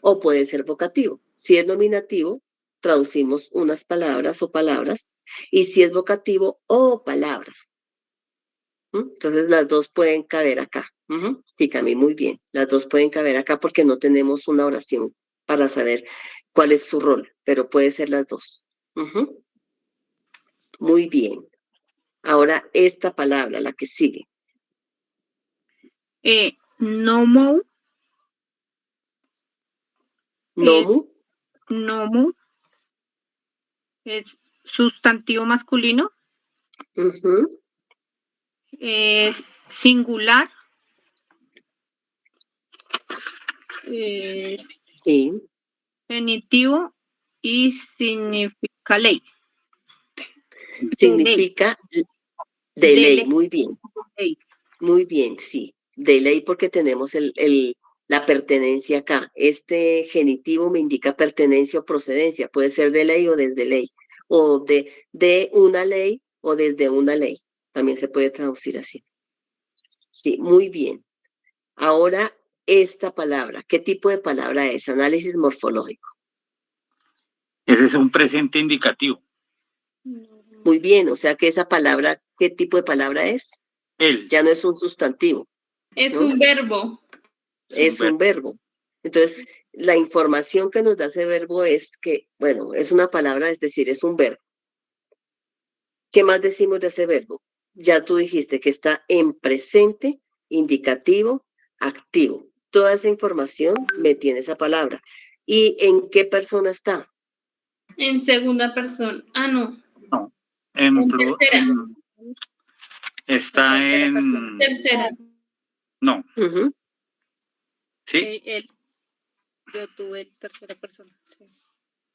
o puede ser vocativo. Si es nominativo, traducimos unas palabras o palabras, y si es vocativo, o palabras. Entonces, las dos pueden caber acá. Sí, Cami, muy bien. Las dos pueden caber acá porque no tenemos una oración para saber cuál es su rol, pero puede ser las dos. Muy bien. Ahora esta palabra, la que sigue. Nomu. Nomu. Nomu es sustantivo masculino. Es singular. Sí. Genitivo y significa ley. Significa de ley. Muy bien. Muy bien, sí. De ley porque tenemos la pertenencia acá. Este genitivo me indica pertenencia o procedencia. Puede ser de ley o desde ley. O de una ley o desde una ley. También se puede traducir así. Sí, muy bien. Ahora, esta palabra, ¿qué tipo de palabra es? Análisis morfológico. Ese es un presente indicativo. Muy bien, o sea que esa palabra, ¿qué tipo de palabra es? El. Ya no es un sustantivo. Es ¿no? un verbo. Es un verbo. Entonces, la información que nos da ese verbo es que, bueno, es una palabra, es decir, es un verbo. ¿Qué más decimos de ese verbo? Ya tú dijiste que está en presente, indicativo, activo. Toda esa información me tiene esa palabra. ¿Y en qué persona está? En segunda persona. Ah, no. No. En tercera. Está en... Tercera. No. Ujú. ¿Sí? Yo tuve tercera persona. Sí.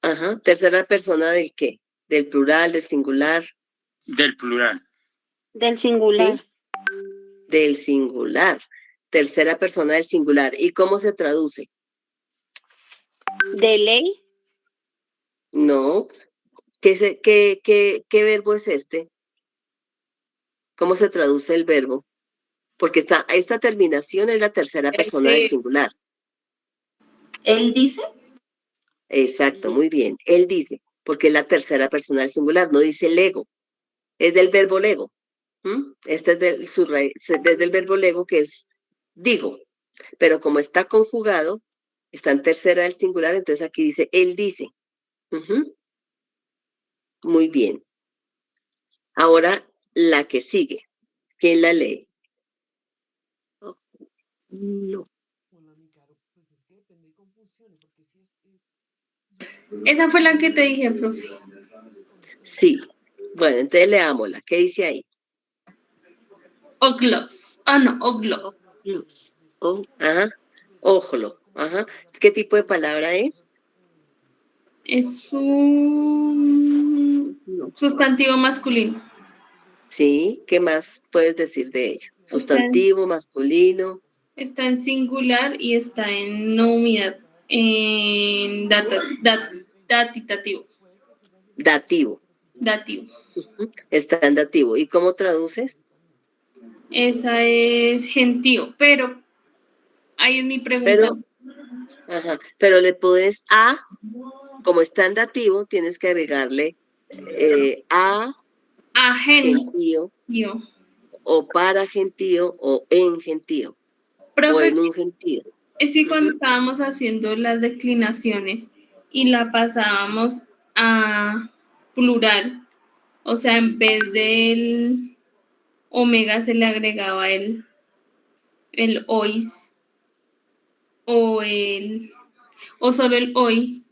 Ajá. ¿Tercera persona del qué? ¿Del plural, del singular? Del plural. Del singular. ¿Sí? Del singular. Tercera persona del singular. ¿Y cómo se traduce? De ley. No. ¿Qué verbo es este? ¿Cómo se traduce el verbo? Porque esta terminación es la tercera persona del singular. Él dice. Exacto, muy bien. Él dice, porque es la tercera persona del singular, no dice lego. Es del verbo lego. Este es desde el verbo lego, que es digo. Pero como está conjugado, está en tercera del singular, entonces aquí dice él dice. Muy bien. Ahora la que sigue. ¿Quién la lee? No. Esa fue la que te dije, profe. Sí. Bueno, entonces leámosla. ¿Qué dice ahí? Oglos. Ah, no, oglo. Ajá. Ójolo. Ajá. ¿Qué tipo de palabra es? Es un sustantivo masculino. Sí. ¿Qué más puedes decir de ella? Sustantivo, masculino. Está en singular y está en nominativo. En datativo. Dativo. Dativo. Está en dativo. ¿Y cómo traduces? Esa es gentío, pero ahí es mi pregunta. Pero le puedes como está en dativo, tienes que agregarle a gentío, o para gentío, o en gentío, Profe, o en un gentío. Es que cuando estábamos haciendo las declinaciones y la pasábamos a plural, o sea, en vez del omega se le agregaba el ois o solo el hoy.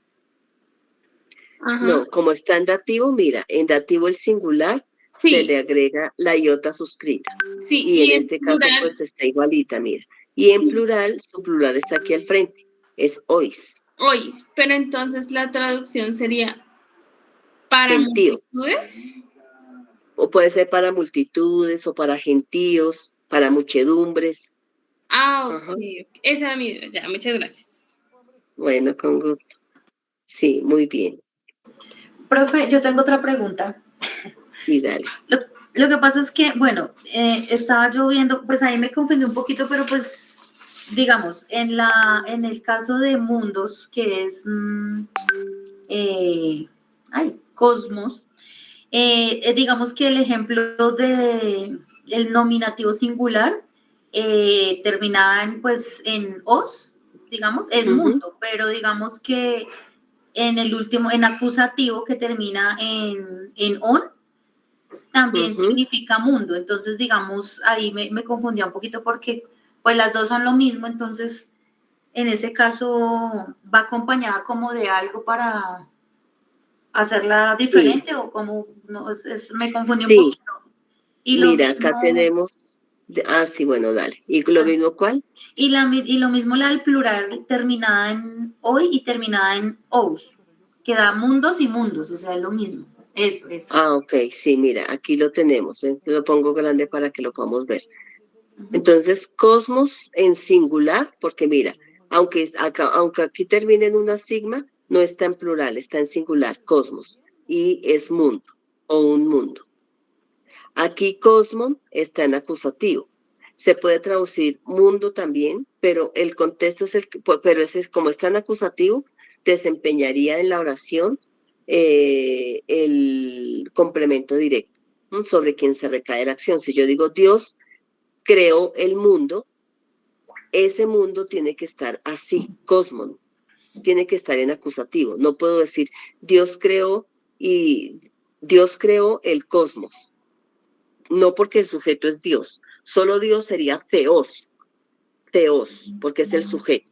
Ajá. No, como está en dativo, mira, en dativo el singular se le agrega la iota suscrita. Sí, y en este caso pues está igualita, mira. Y en plural, su plural está aquí al frente, es ois. Ois, pero entonces la traducción sería para gentío. Multitudes. O puede ser para multitudes, o para gentíos, para muchedumbres. Ok. Esa era mi duda, ya, muchas gracias. Bueno, con gusto. Sí, muy bien. Profe, yo tengo otra pregunta. Sí, dale. Lo que pasa es que, bueno, estaba yo viendo, pues ahí me confundí un poquito, pero pues, digamos, en el caso de mundos, que es cosmos, digamos que el ejemplo de el nominativo singular terminada en os, digamos, es mundo, pero digamos que en el último, en acusativo que termina en on, también significa mundo. Entonces, digamos, ahí me confundía un poquito porque pues las dos son lo mismo, entonces en ese caso va acompañada como de algo para hacerla diferente o como, no, me confundí un poquito. Y mira, acá tenemos, sí, bueno, dale. ¿Y lo mismo cuál? Y lo mismo la del plural terminada en hoy y terminada en ous, que da mundos y mundos, o sea, es lo mismo. Eso es. Ok, sí, mira, aquí lo tenemos. Lo pongo grande para que lo podamos ver. Entonces, cosmos en singular, porque mira, aunque aquí termine en una sigma, no está en plural, está en singular, cosmos, y es mundo, o un mundo. Aquí cosmos está en acusativo. Se puede traducir mundo también, pero el contexto es pero ese es como está en acusativo, desempeñaría en la oración el complemento directo sobre quien se recae la acción. Si yo digo Dios creó el mundo, ese mundo tiene que estar así, cosmon, tiene que estar en acusativo. No puedo decir Dios creó el cosmos. No, porque el sujeto es Dios. Solo Dios sería theos, porque es el sujeto,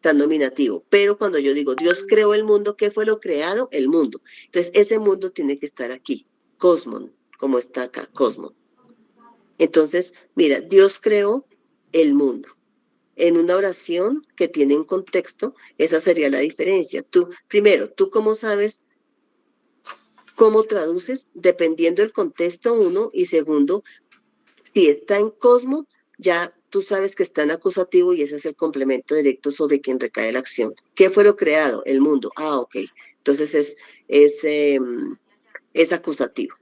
tan nominativo. Pero cuando yo digo Dios creó el mundo, ¿qué fue lo creado? El mundo. Entonces, ese mundo tiene que estar aquí, cosmon, como está acá, cosmon. Entonces, mira, Dios creó el mundo. En una oración que tiene un contexto, esa sería la diferencia. Primero, ¿tú cómo sabes cómo traduces? Dependiendo del contexto, uno, y segundo, si está en cosmos, ya tú sabes que está en acusativo y ese es el complemento directo sobre quien recae la acción. ¿Qué fue lo creado? El mundo. Ah, ok. Entonces es acusativo.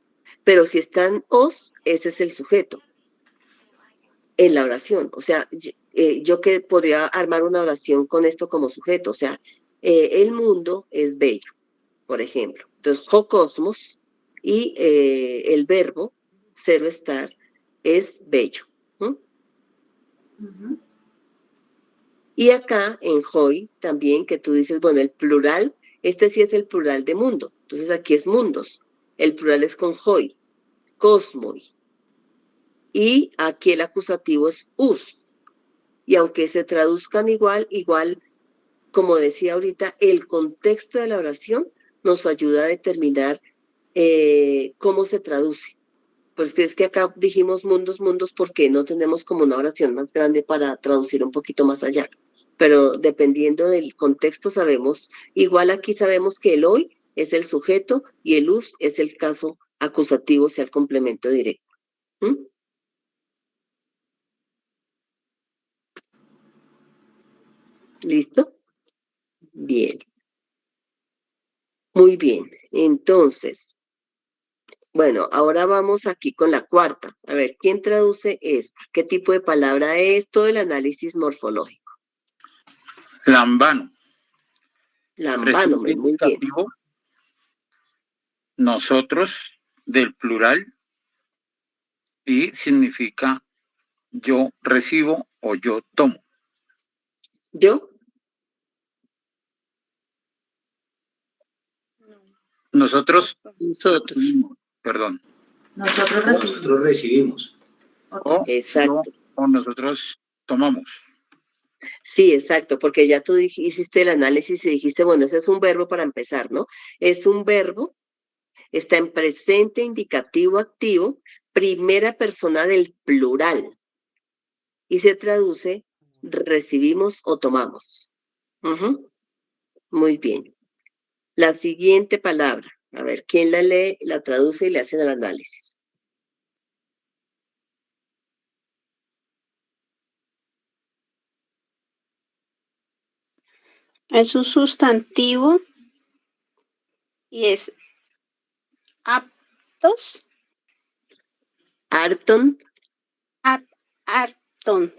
Pero si está en os, ese es el sujeto en la oración. O sea, yo que podría armar una oración con esto como sujeto. O sea, el mundo es bello, por ejemplo. Entonces, jo cosmos y el verbo, cero estar, es bello. Y acá en Hoy también que tú dices, bueno, el plural, este sí es el plural de mundo. Entonces aquí es mundos. El plural es con Hoy, cosmoi. Y aquí el acusativo es us. Y aunque se traduzcan igual, como decía ahorita, el contexto de la oración nos ayuda a determinar cómo se traduce. Pues es que acá dijimos mundos, porque no tenemos como una oración más grande para traducir un poquito más allá. Pero dependiendo del contexto sabemos, igual aquí sabemos que el hoy es el sujeto y el us es el caso acusativo, sea el complemento directo. ¿Listo? Bien. Muy bien. Entonces, bueno, ahora vamos aquí con la cuarta. A ver, ¿quién traduce esta? ¿Qué tipo de palabra es? Todo el análisis morfológico. Lambano. Lambano, muy bien. Nosotros, del plural, y significa yo recibo o yo tomo. ¿Yo? Nosotros. Perdón. Nosotros recibimos. Exacto. O nosotros tomamos. Sí, exacto, porque ya tú hiciste el análisis y dijiste, bueno, ese es un verbo para empezar, ¿no? Es un verbo, está en presente, indicativo, activo, primera persona del plural. Y se traduce recibimos o tomamos. Muy bien. La siguiente palabra, a ver, ¿quién la lee, la traduce y le hace el análisis? Es un sustantivo y es aptos. Arton. Arton.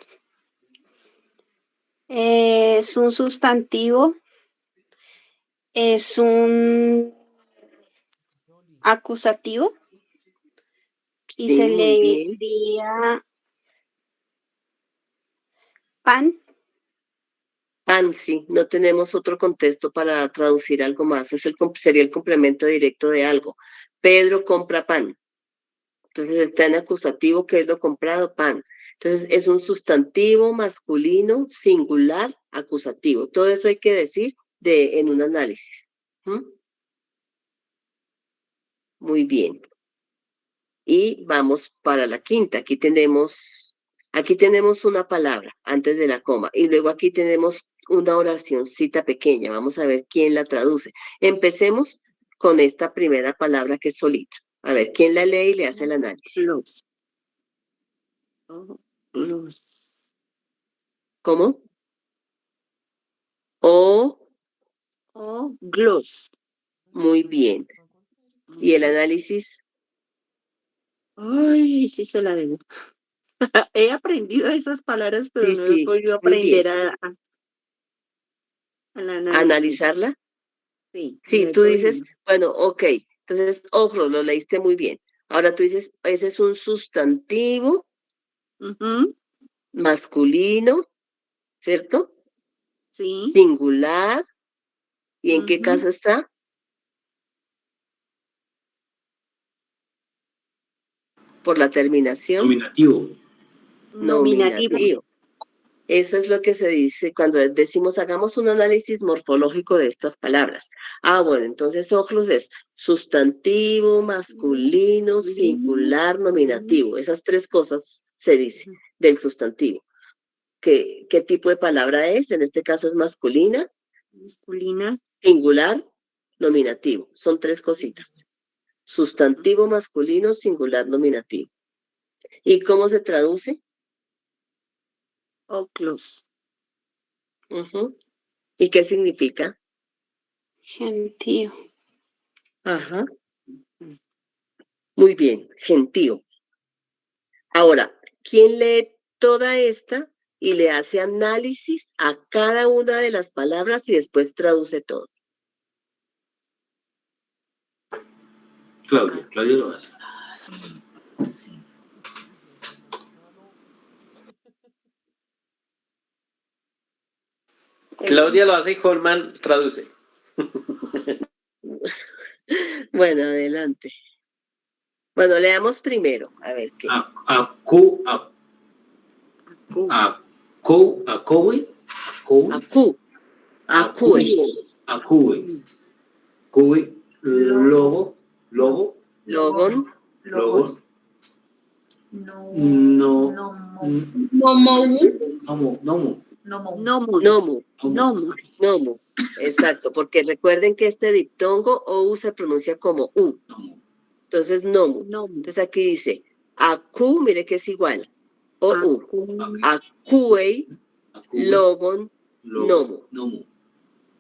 Es un sustantivo. Es un acusativo. Y sí, se le diría pan. Pan, sí, no tenemos otro contexto para traducir algo más, sería el complemento directo de algo. Pedro compra pan. Entonces está en acusativo, ¿qué es lo comprado? Pan. Entonces es un sustantivo masculino, singular, acusativo. Todo eso hay que decir en un análisis. Muy bien. Y vamos para la quinta. Aquí tenemos una palabra antes de la coma y luego aquí tenemos una oracioncita pequeña. Vamos a ver quién la traduce. Empecemos con esta primera palabra que es solita. A ver, ¿quién la lee y le hace el análisis? ¿Cómo? Gloss. Muy bien. ¿Y el análisis? Ay, sí se la debo. He aprendido esas palabras, pero no he podido aprender a analizarla. Sí, tú dices, bueno, ok, entonces, ojo, lo leíste muy bien. Ahora tú dices, ese es un sustantivo masculino, ¿cierto? Sí. Singular. ¿Y en qué caso está? Por la terminación. Nominativo. Nominativo. Eso es lo que se dice cuando decimos hagamos un análisis morfológico de estas palabras. Bueno, entonces óculos es sustantivo, masculino, singular, nominativo. Esas tres cosas se dice del sustantivo. ¿Qué tipo de palabra es? En este caso es masculina. Masculina. Singular, nominativo. Son tres cositas. Sustantivo, masculino, singular, nominativo. ¿Y cómo se traduce? Óculos. ¿Y qué significa? Gentío. Ajá. Muy bien, gentío. Ahora, ¿quién lee toda esta y le hace análisis a cada una de las palabras y después traduce todo? Claudia lo hace. Sí. Claudia lo hace y Holman traduce. Bueno, adelante. Bueno, leamos primero, a ver qué. Logo. Logon. Nomu. Exacto, porque recuerden que este diptongo OU se pronuncia como U. Entonces, nomu. Entonces aquí dice, aku, mire que es igual. OU. Akuei, logon, nomu.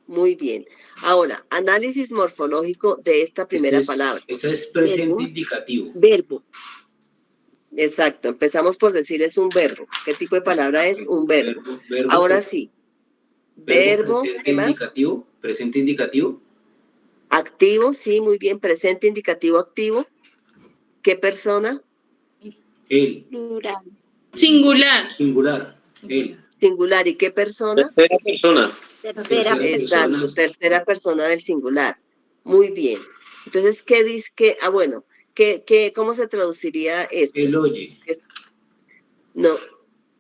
Muy bien. Ahora, análisis morfológico de esta primera palabra. Ese es presente indicativo. Verbo. Exacto, empezamos por decir es un verbo. ¿Qué tipo de palabra es? Un verbo. Ahora sí. Verbo, ¿qué más? Presente indicativo. Activo, sí, muy bien. Presente indicativo activo. ¿Qué persona? Él. Plural. Singular. Él. Singular. ¿Y qué persona? Tercera persona. Exacto, tercera persona del singular. Muy bien. Entonces, ¿qué dice? Bueno, ¿cómo se traduciría esto? Él oye. No.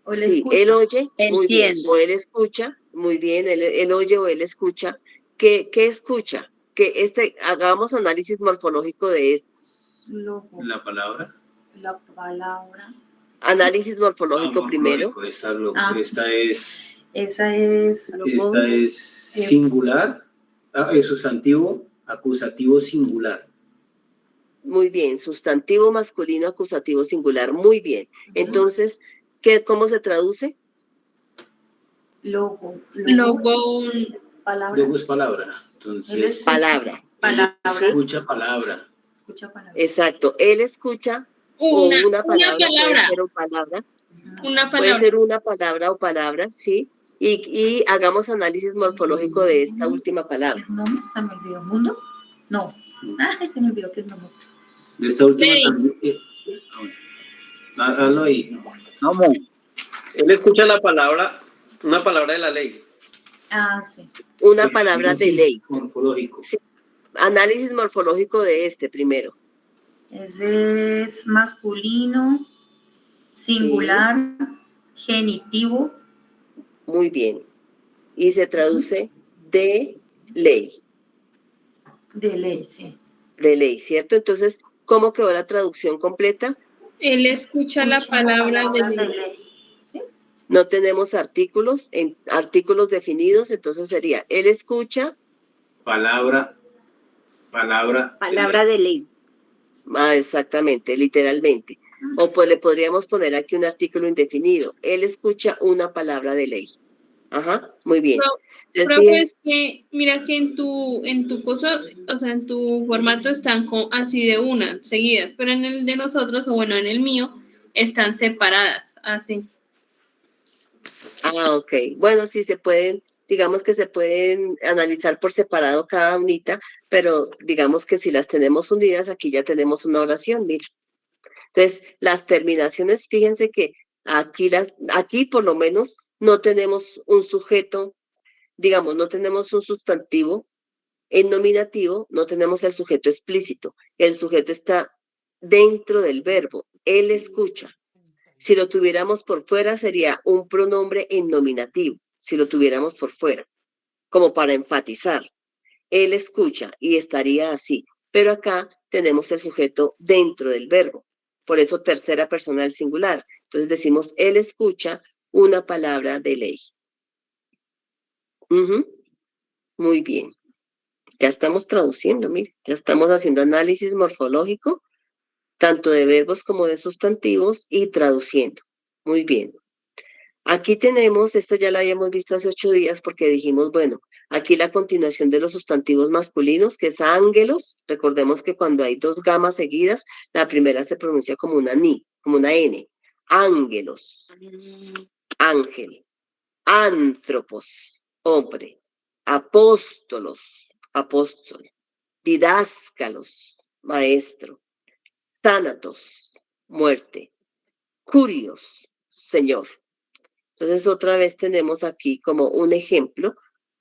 O él sí, escucha. él oye, muy bien. Entiende. O él escucha, muy bien. Él oye o él escucha. ¿Qué escucha? Hagamos análisis morfológico de esto. La palabra. Análisis morfológico primero. Esta Esa es singular, es sustantivo, acusativo, singular. Muy bien, sustantivo masculino, acusativo, singular. Muy bien. Entonces, ¿cómo se traduce? Logo. Palabra. Luego es palabra. Entonces, palabra. Escucha palabra. Exacto. Él escucha una palabra. Puede ser o palabra. Puede ser una palabra o palabras, sí. Y hagamos análisis morfológico de esta última palabra. ¿Es nomo? ¿Se me olvidó? ¿Mundo? No. Se me olvidó que es nomo. De esta última también. Hazlo ahí. Nomo. Él escucha una palabra de la ley. Sí. Una palabra de ley. Morfológico. Sí. Análisis morfológico de este primero. Ese es masculino, singular, genitivo. Muy bien. Y se traduce de ley. De ley, sí. De ley, ¿cierto? Entonces, ¿cómo quedó la traducción completa? Él escucha la palabra de ley. ¿Sí? No tenemos artículos definidos, entonces sería, él escucha. Palabra de ley. Exactamente, literalmente. O pues le podríamos poner aquí un artículo indefinido. Él escucha una palabra de ley. Ajá, muy bien. Pero pues que, mira que en tu cosa, o sea, en tu formato están así de una, seguidas, pero en el de nosotros, o bueno, en el mío, están separadas, así. Ok. Bueno, sí se pueden, digamos que se pueden analizar por separado cada unita, pero digamos que si las tenemos unidas, aquí ya tenemos una oración, mira. Entonces, las terminaciones, fíjense que aquí por lo menos no tenemos un sujeto, digamos, no tenemos un sustantivo en nominativo, no tenemos el sujeto explícito. El sujeto está dentro del verbo. Él escucha. Si lo tuviéramos por fuera, sería un pronombre en nominativo, si lo tuviéramos por fuera, como para enfatizar. Él escucha y estaría así. Pero acá tenemos el sujeto dentro del verbo. Por eso tercera persona del singular. Entonces decimos, él escucha una palabra de ley. Muy bien. Ya estamos traduciendo, mire. Ya estamos haciendo análisis morfológico, tanto de verbos como de sustantivos, y traduciendo. Muy bien. Aquí tenemos, esto ya lo habíamos visto hace 8 días porque dijimos, bueno, aquí la continuación de los sustantivos masculinos, que es ángelos. Recordemos que cuando hay 2 gamas seguidas, la primera se pronuncia como una ni, como una n. Ángelos, ángel, ántropos, hombre, apóstolos, apóstol, didáscalos, maestro, tánatos, muerte, curios, señor. Entonces, otra vez tenemos aquí como un ejemplo.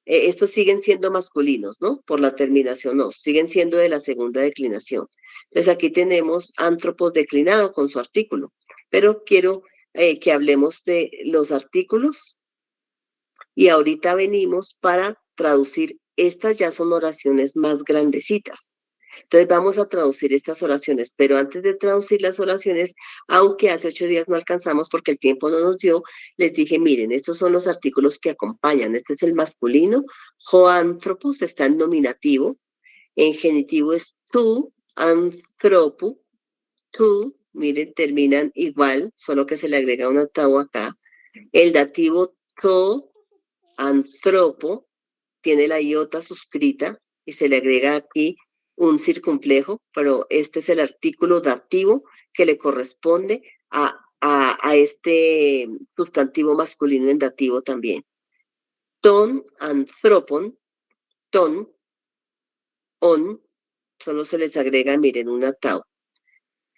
Estos siguen siendo masculinos, ¿no? Por la terminación os, siguen siendo de la segunda declinación. Entonces, aquí tenemos ántropos declinado con su artículo. Pero quiero que hablemos de los artículos. Y ahorita venimos para traducir. Estas ya son oraciones más grandecitas. Entonces vamos a traducir estas oraciones, pero antes de traducir las oraciones, aunque hace 8 días no alcanzamos porque el tiempo no nos dio, les dije, miren, estos son los artículos que acompañan. Este es el masculino, hoánthropos está en nominativo, en genitivo es tu, anthropu, tu, miren, terminan igual, solo que se le agrega una tau acá. El dativo to, anthropo, tiene la iota suscrita y se le agrega aquí un circunflejo, pero este es el artículo dativo que le corresponde a este sustantivo masculino en dativo también. Ton, anthropon, ton, on, solo se les agrega, miren, una tau.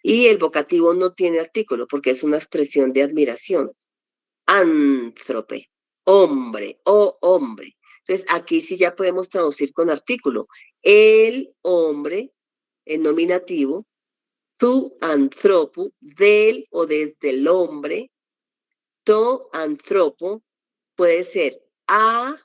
Y el vocativo no tiene artículo porque es una expresión de admiración. Anthrope, hombre o hombre. Entonces, aquí sí ya podemos traducir con artículo. El hombre, en nominativo, tu anthropo, del o desde el hombre, to anthropo, puede ser a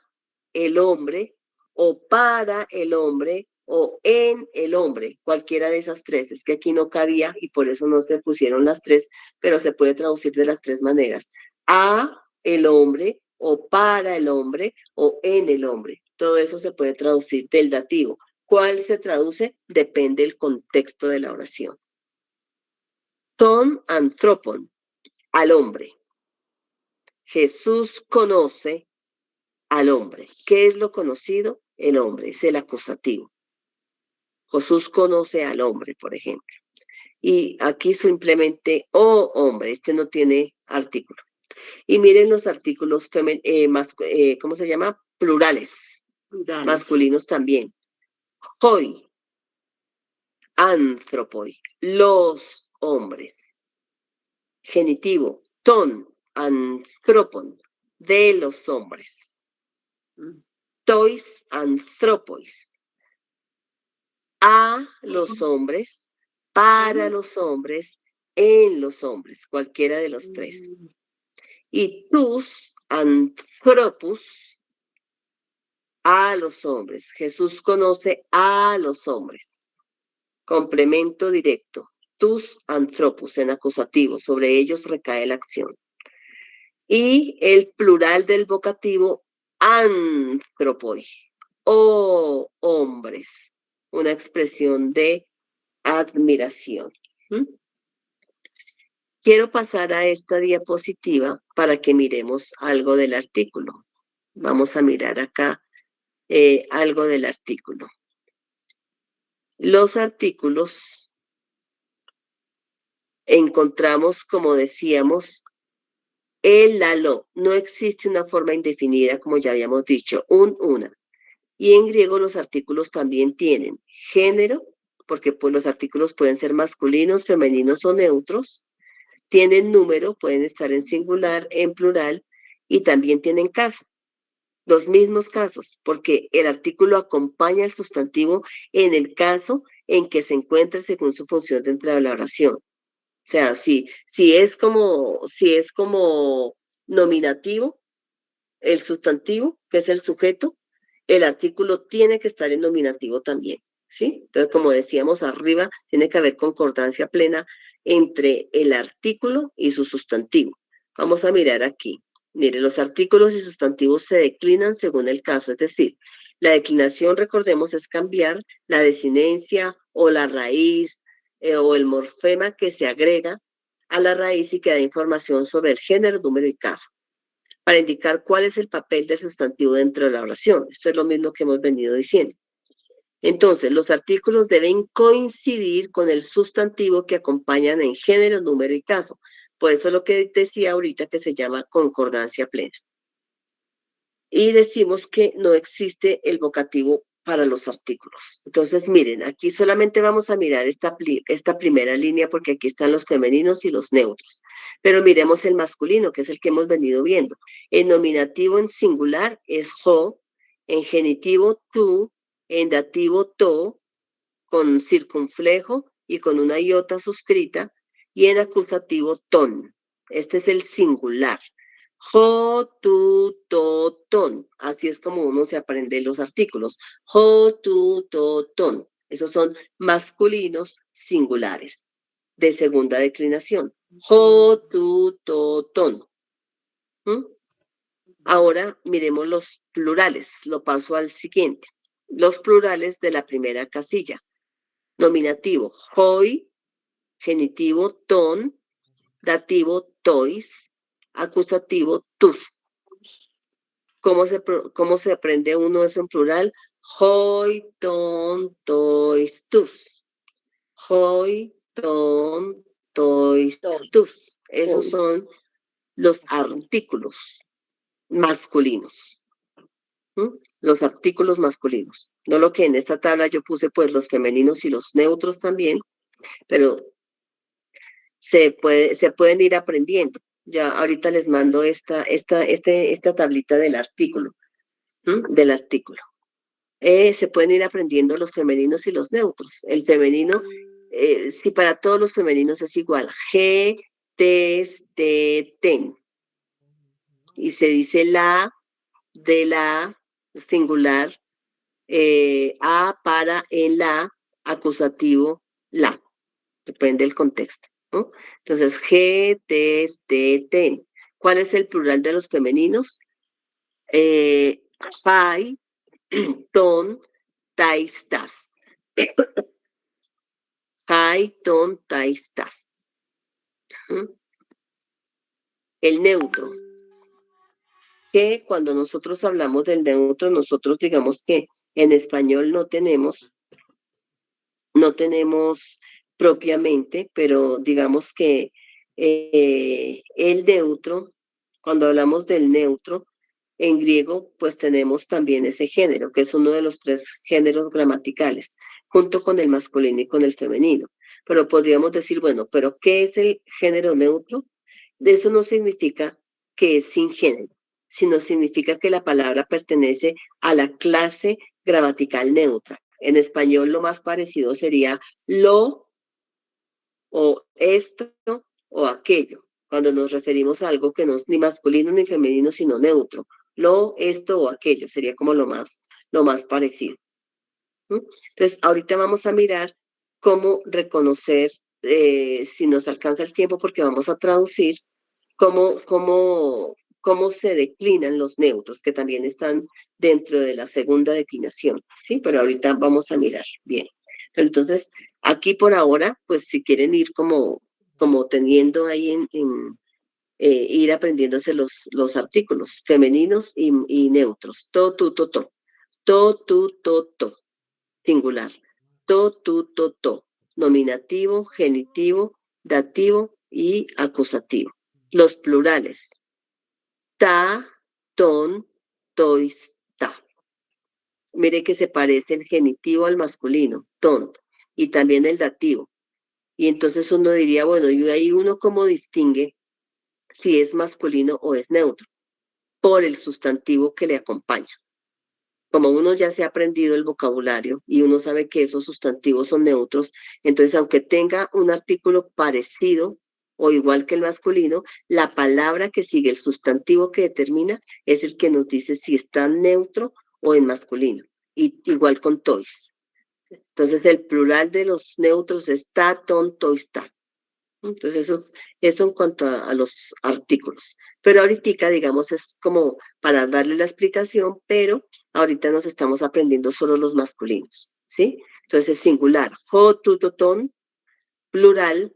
el hombre, o para el hombre, o en el hombre, cualquiera de esas 3. Es que aquí no cabía y por eso no se pusieron las 3, pero se puede traducir de las 3 maneras. A el hombre, o para el hombre, o en el hombre. Todo eso se puede traducir del dativo. ¿Cuál se traduce? Depende del contexto de la oración. Ton anthropon, al hombre. Jesús conoce al hombre. ¿Qué es lo conocido? El hombre, es el acusativo. Jesús conoce al hombre, por ejemplo. Y aquí simplemente, oh hombre, este no tiene artículo. Y miren los artículos ¿cómo se llama? Plurales. Masculinos también. Hoi, anthropoi, los hombres. Genitivo, ton, anthropon, de los hombres. Tois, anthropois, a los hombres, para los hombres, en los hombres, cualquiera de los 3. Y tus, anthropus, a los hombres. Jesús conoce a los hombres. Complemento directo. Tus anthropus en acusativo. Sobre ellos recae la acción. Y el plural del vocativo, anthropoi. Oh, hombres. Una expresión de admiración. Quiero pasar a esta diapositiva para que miremos algo del artículo. Vamos a mirar acá algo del artículo. Los artículos encontramos, como decíamos, el, la, lo. No existe una forma indefinida, como ya habíamos dicho, una. Y en griego los artículos también tienen género, porque pues los artículos pueden ser masculinos, femeninos o neutros. Tienen número, pueden estar en singular, en plural, y también tienen caso. Los mismos casos, porque el artículo acompaña al sustantivo en el caso en que se encuentre según su función dentro de la oración. O sea, si es como nominativo, el sustantivo, que es el sujeto, el artículo tiene que estar en nominativo también, ¿sí? Entonces, como decíamos arriba, tiene que haber concordancia plena entre el artículo y su sustantivo. Vamos a mirar aquí. Mire, los artículos y sustantivos se declinan según el caso, es decir, la declinación, recordemos, es cambiar la desinencia o la raíz o el morfema que se agrega a la raíz y que da información sobre el género, número y caso, para indicar cuál es el papel del sustantivo dentro de la oración. Esto es lo mismo que hemos venido diciendo. Entonces, los artículos deben coincidir con el sustantivo que acompañan en género, número y caso. Por eso lo que decía ahorita que se llama concordancia plena. Y decimos que no existe el vocativo para los artículos. Entonces, miren, aquí solamente vamos a mirar esta primera línea porque aquí están los femeninos y los neutros. Pero miremos el masculino, que es el que hemos venido viendo. El nominativo en singular es jo, en genitivo tú, en dativo to, con circunflejo y con una iota suscrita, y en acusativo ton. Este es el singular. Jo, tu, to, ton. Así es como uno se aprende los artículos. Jo, tu, to, ton. Esos son masculinos singulares de segunda declinación. Jo, tu, to, ton. Ahora miremos los plurales. Lo paso al siguiente. Los plurales de la primera casilla. Nominativo, joi, genitivo, ton, dativo, tois, acusativo, tus. ¿Cómo se aprende uno eso en plural? Joi, ton, tois, tus. Joi, ton, tois, tus. Esos son los artículos masculinos. Los artículos masculinos. No lo que en esta tabla yo puse, pues, los femeninos y los neutros también, pero se pueden ir aprendiendo. Ya ahorita les mando esta tablita del artículo. Se pueden ir aprendiendo los femeninos y los neutros. El femenino, si para todos los femeninos es igual, G, tes, te, ten. Y se dice la, de la, singular, a, para, en la, acusativo, la. Depende del contexto, ¿no? Entonces, G, tes, te, ten. ¿Cuál es el plural de los femeninos? Fai, ton, tais, tas. Fai, ton, tais, tas. El neutro. Que cuando nosotros hablamos del neutro, nosotros digamos que en español no tenemos propiamente, pero digamos que el neutro, cuando hablamos del neutro, en griego, pues tenemos también ese género, que es uno de los 3 géneros gramaticales, junto con el masculino y con el femenino. Pero podríamos decir, bueno, ¿pero qué es el género neutro? Eso no significa que es sin género, sino significa que la palabra pertenece a la clase gramatical neutra. En español lo más parecido sería lo, o esto, o aquello, cuando nos referimos a algo que no es ni masculino ni femenino, sino neutro. Lo, esto o aquello sería como lo más parecido. Entonces, ahorita vamos a mirar cómo reconocer, si nos alcanza el tiempo, porque vamos a traducir cómo se declinan los neutros, que también están dentro de la segunda declinación, ¿sí? Pero ahorita vamos a mirar bien. Pero entonces, aquí por ahora, pues si quieren ir como teniendo ahí ir aprendiéndose los artículos femeninos y neutros. To, tu, to, to. To, tu, to, to. Singular. To, tu, to, to. Nominativo, genitivo, dativo y acusativo. Los plurales. Ta, ton, tois, ta. Mire que se parece el genitivo al masculino, ton, y también el dativo. Y entonces uno diría, bueno, y ahí uno cómo distingue si es masculino o es neutro. por el sustantivo que le acompaña. Como uno ya se ha aprendido el vocabulario y uno sabe que esos sustantivos son neutros, entonces aunque tenga un artículo parecido o igual que el masculino, la palabra que sigue el sustantivo que determina es el que nos dice si está neutro o en masculino. Y igual con toys. Entonces el plural de los neutros es ta, ton, toys, ta. Entonces eso en cuanto a los artículos. Pero ahorita, digamos, es como para darle la explicación, pero ahorita nos estamos aprendiendo solo los masculinos, ¿sí? Entonces singular, jo, tu, to, ton, plural,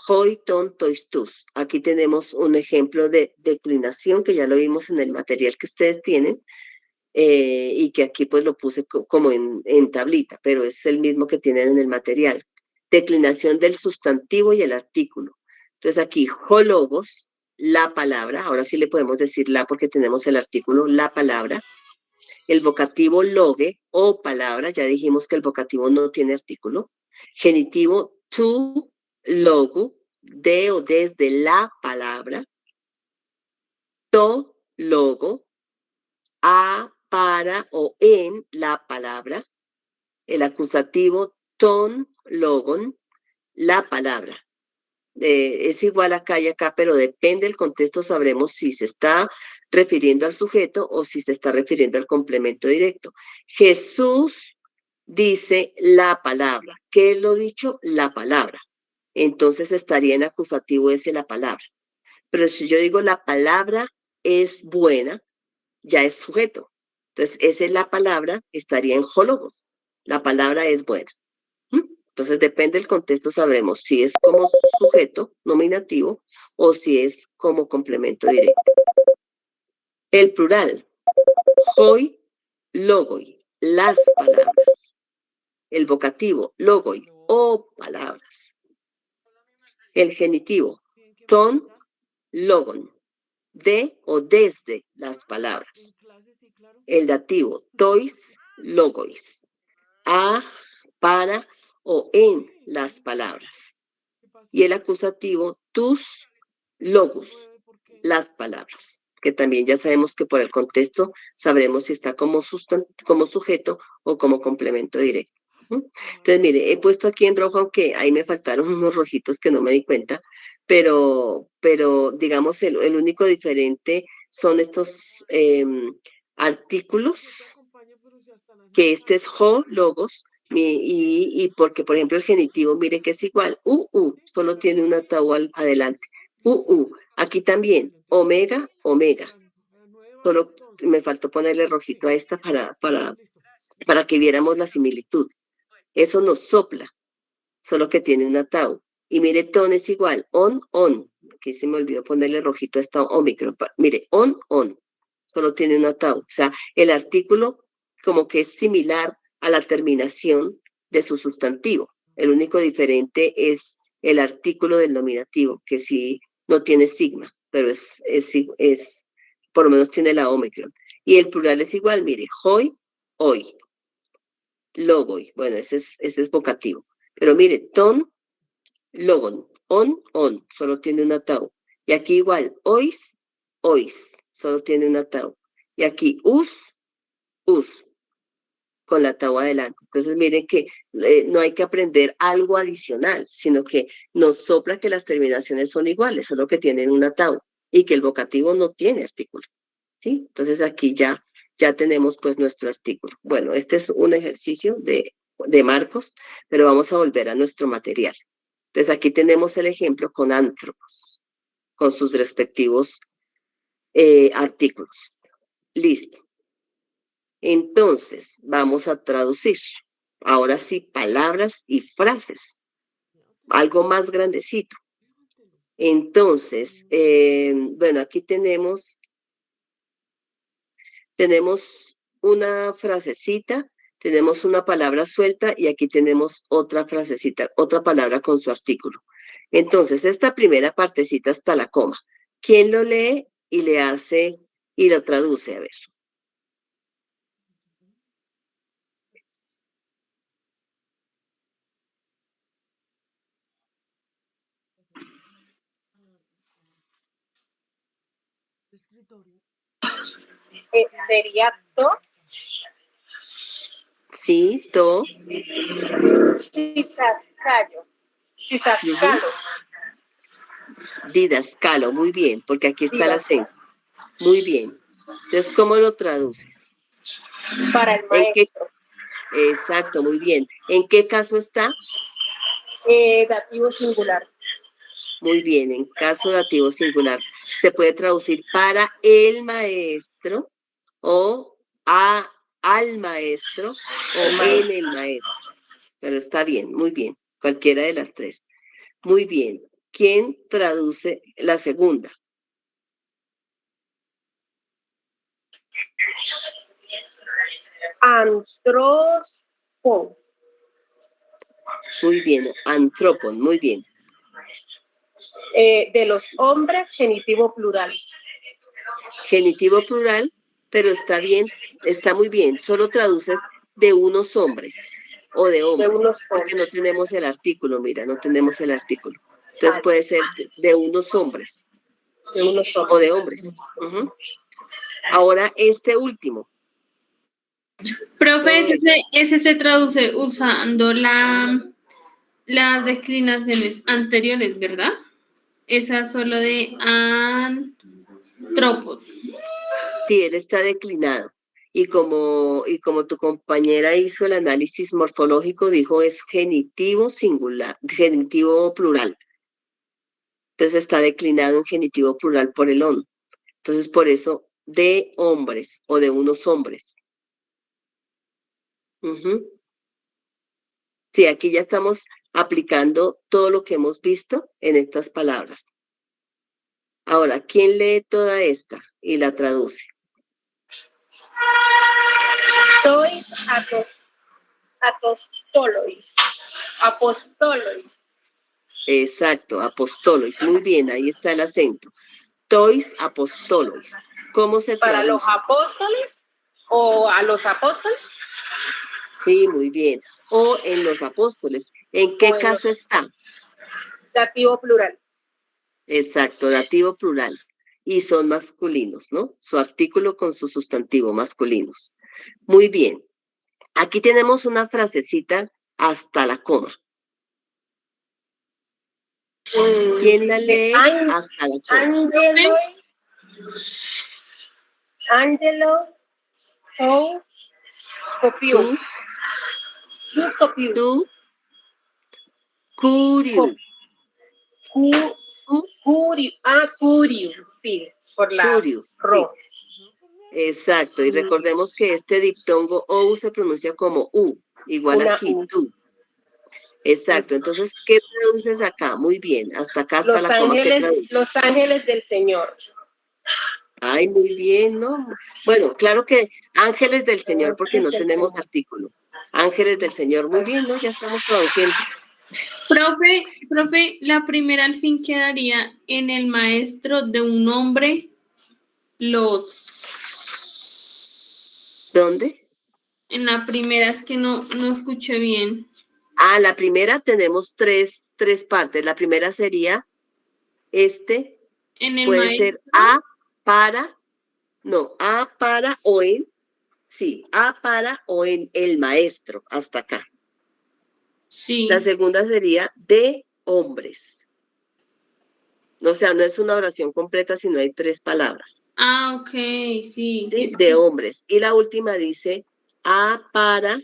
hoi, ton, tois, tus. Aquí tenemos un ejemplo de declinación que ya lo vimos en el material que ustedes tienen, y que aquí pues lo puse como en tablita, pero es el mismo que tienen en el material. Declinación del sustantivo y el artículo. Entonces aquí, hologos, la palabra, ahora sí le podemos decir la porque tenemos el artículo, la palabra. El vocativo loge o palabra, ya dijimos que el vocativo no tiene artículo. Genitivo tu, logo, de o desde la palabra. To, logo. A, para o en la palabra. El acusativo ton, logon, la palabra. Es igual acá y acá, pero depende del contexto, sabremos si se está refiriendo al sujeto o si se está refiriendo al complemento directo. Jesús dice la palabra. ¿Qué es lo dicho? La palabra. Entonces estaría en acusativo ese la palabra. Pero si yo digo la palabra es buena, ya es sujeto. Entonces, esa es la palabra, estaría en jólogos. La palabra es buena. Entonces, depende del contexto, sabremos si es como sujeto nominativo o si es como complemento directo. El plural, hoi, logoi, las palabras. El vocativo, logoi, o palabras. El genitivo, ton, logon, de o desde las palabras. El dativo, tois, logois. A, para o en las palabras. Y el acusativo, tus, logos, las palabras. Que también ya sabemos que por el contexto sabremos si está como sujeto o como complemento directo. Entonces, mire, he puesto aquí en rojo, aunque ahí me faltaron unos rojitos que no me di cuenta, pero digamos, el único diferente son estos artículos, que este es jo, logos, y porque, por ejemplo, el genitivo, mire que es igual, solo tiene una tau adelante, aquí también, omega, omega, solo me faltó ponerle rojito a esta para que viéramos la similitud. Eso nos sopla, solo que tiene una tau. Y mire, ton es igual, on. Aquí se me olvidó ponerle rojito a esta omicron. Mire, on. Solo tiene una tau. O sea, el artículo como que es similar a la terminación de su sustantivo. El único diferente es el artículo del nominativo, que sí no tiene sigma, pero es por lo menos tiene la omicron. Y el plural es igual, mire, hoi, hoy. Logoi, bueno, ese es vocativo. Pero mire, ton, logon, on, solo tiene una tau. Y aquí igual, ois, solo tiene una tau. Y aquí us, con la tau adelante. Entonces miren que no hay que aprender algo adicional, sino que nos sopla que las terminaciones son iguales, solo que tienen una tau y que el vocativo no tiene artículo. ¿Sí? Entonces aquí ya tenemos pues nuestro artículo. Bueno, este es un ejercicio de Marcos, pero vamos a volver a nuestro material. Entonces aquí tenemos el ejemplo con antropos, con sus respectivos artículos. Listo. Entonces, vamos a traducir. Ahora sí, palabras y frases. Algo más grandecito. Entonces, bueno, aquí tenemos una frasecita, tenemos una palabra suelta y aquí tenemos otra frasecita, otra palabra con su artículo. Entonces, esta primera partecita está la coma. ¿Quién lo lee y le hace y lo traduce? A ver. Sería to. Sí, to. Cisascalo. Cisascalo. Didascalo, muy bien, porque aquí está el Didascalo. acento. Muy bien. Entonces, ¿cómo lo traduces? Para el ¿En qué? maestro. Exacto, muy bien. ¿En qué caso está? Dativo singular. Muy bien, en caso dativo singular. Se puede traducir para el maestro o al maestro o en el maestro. Pero está bien, muy bien. Cualquiera de las tres. Muy bien. ¿Quién traduce la segunda? Antropo. Muy bien, antropon, muy bien. De los hombres, genitivo plural. Genitivo plural, pero está bien, está muy bien. Solo traduces de unos hombres o de hombres, porque no tenemos el artículo, mira, no tenemos el artículo. Entonces puede ser de unos hombres. De unos hombres. O de hombres. Ahora, este último. Profe, ese se traduce usando las declinaciones anteriores, ¿verdad? Esa solo de antropos. Sí, él está declinado. Y como tu compañera hizo el análisis morfológico, dijo es genitivo singular, genitivo plural. Entonces está declinado en genitivo plural por el on. Entonces, por eso, de hombres o de unos hombres. Sí, aquí ya estamos aplicando todo lo que hemos visto en estas palabras. Ahora, ¿quién lee toda esta y la traduce? Tois apostolois. Apostolois. Exacto, apostolois. Muy bien, ahí está el acento. Tois apostolois. ¿Cómo se traduce? ¿Para los apóstoles o a los apóstoles? Sí, muy bien. O en los apóstoles. ¿En qué caso está? Dativo plural. Exacto, dativo plural. Y son masculinos, ¿no? Su artículo con su sustantivo masculinos. Muy bien. Aquí tenemos una frasecita hasta la coma. ¿Quién la lee hasta la coma? Angelo, copió. Tú, Curio. Curio, sí, por la Curio, ro. sí. Exacto, y recordemos que este diptongo OU se pronuncia como U, igual Una aquí, U. tú. Exacto, entonces, ¿qué traduces acá? Muy bien, hasta acá, hasta la coma, ¿qué traduces? Los ángeles del Señor. Ay, muy bien, ¿no? Bueno, claro que ángeles del Señor, porque no tenemos artículo. Ángeles del Señor, muy bien, ¿no? Ya estamos traduciendo. Profe, la primera al fin quedaría en el maestro de un hombre, los. ¿Dónde? En la primera es que no escuché bien. Ah, la primera tenemos tres partes. La primera sería en el puede maestro. ser a para o en, sí, a para o en el maestro, hasta acá. Sí. La segunda sería de hombres. O sea, no es una oración completa, sino hay 3 palabras. Ah, ok, sí. ¿Sí? De hombres. Y la última dice a para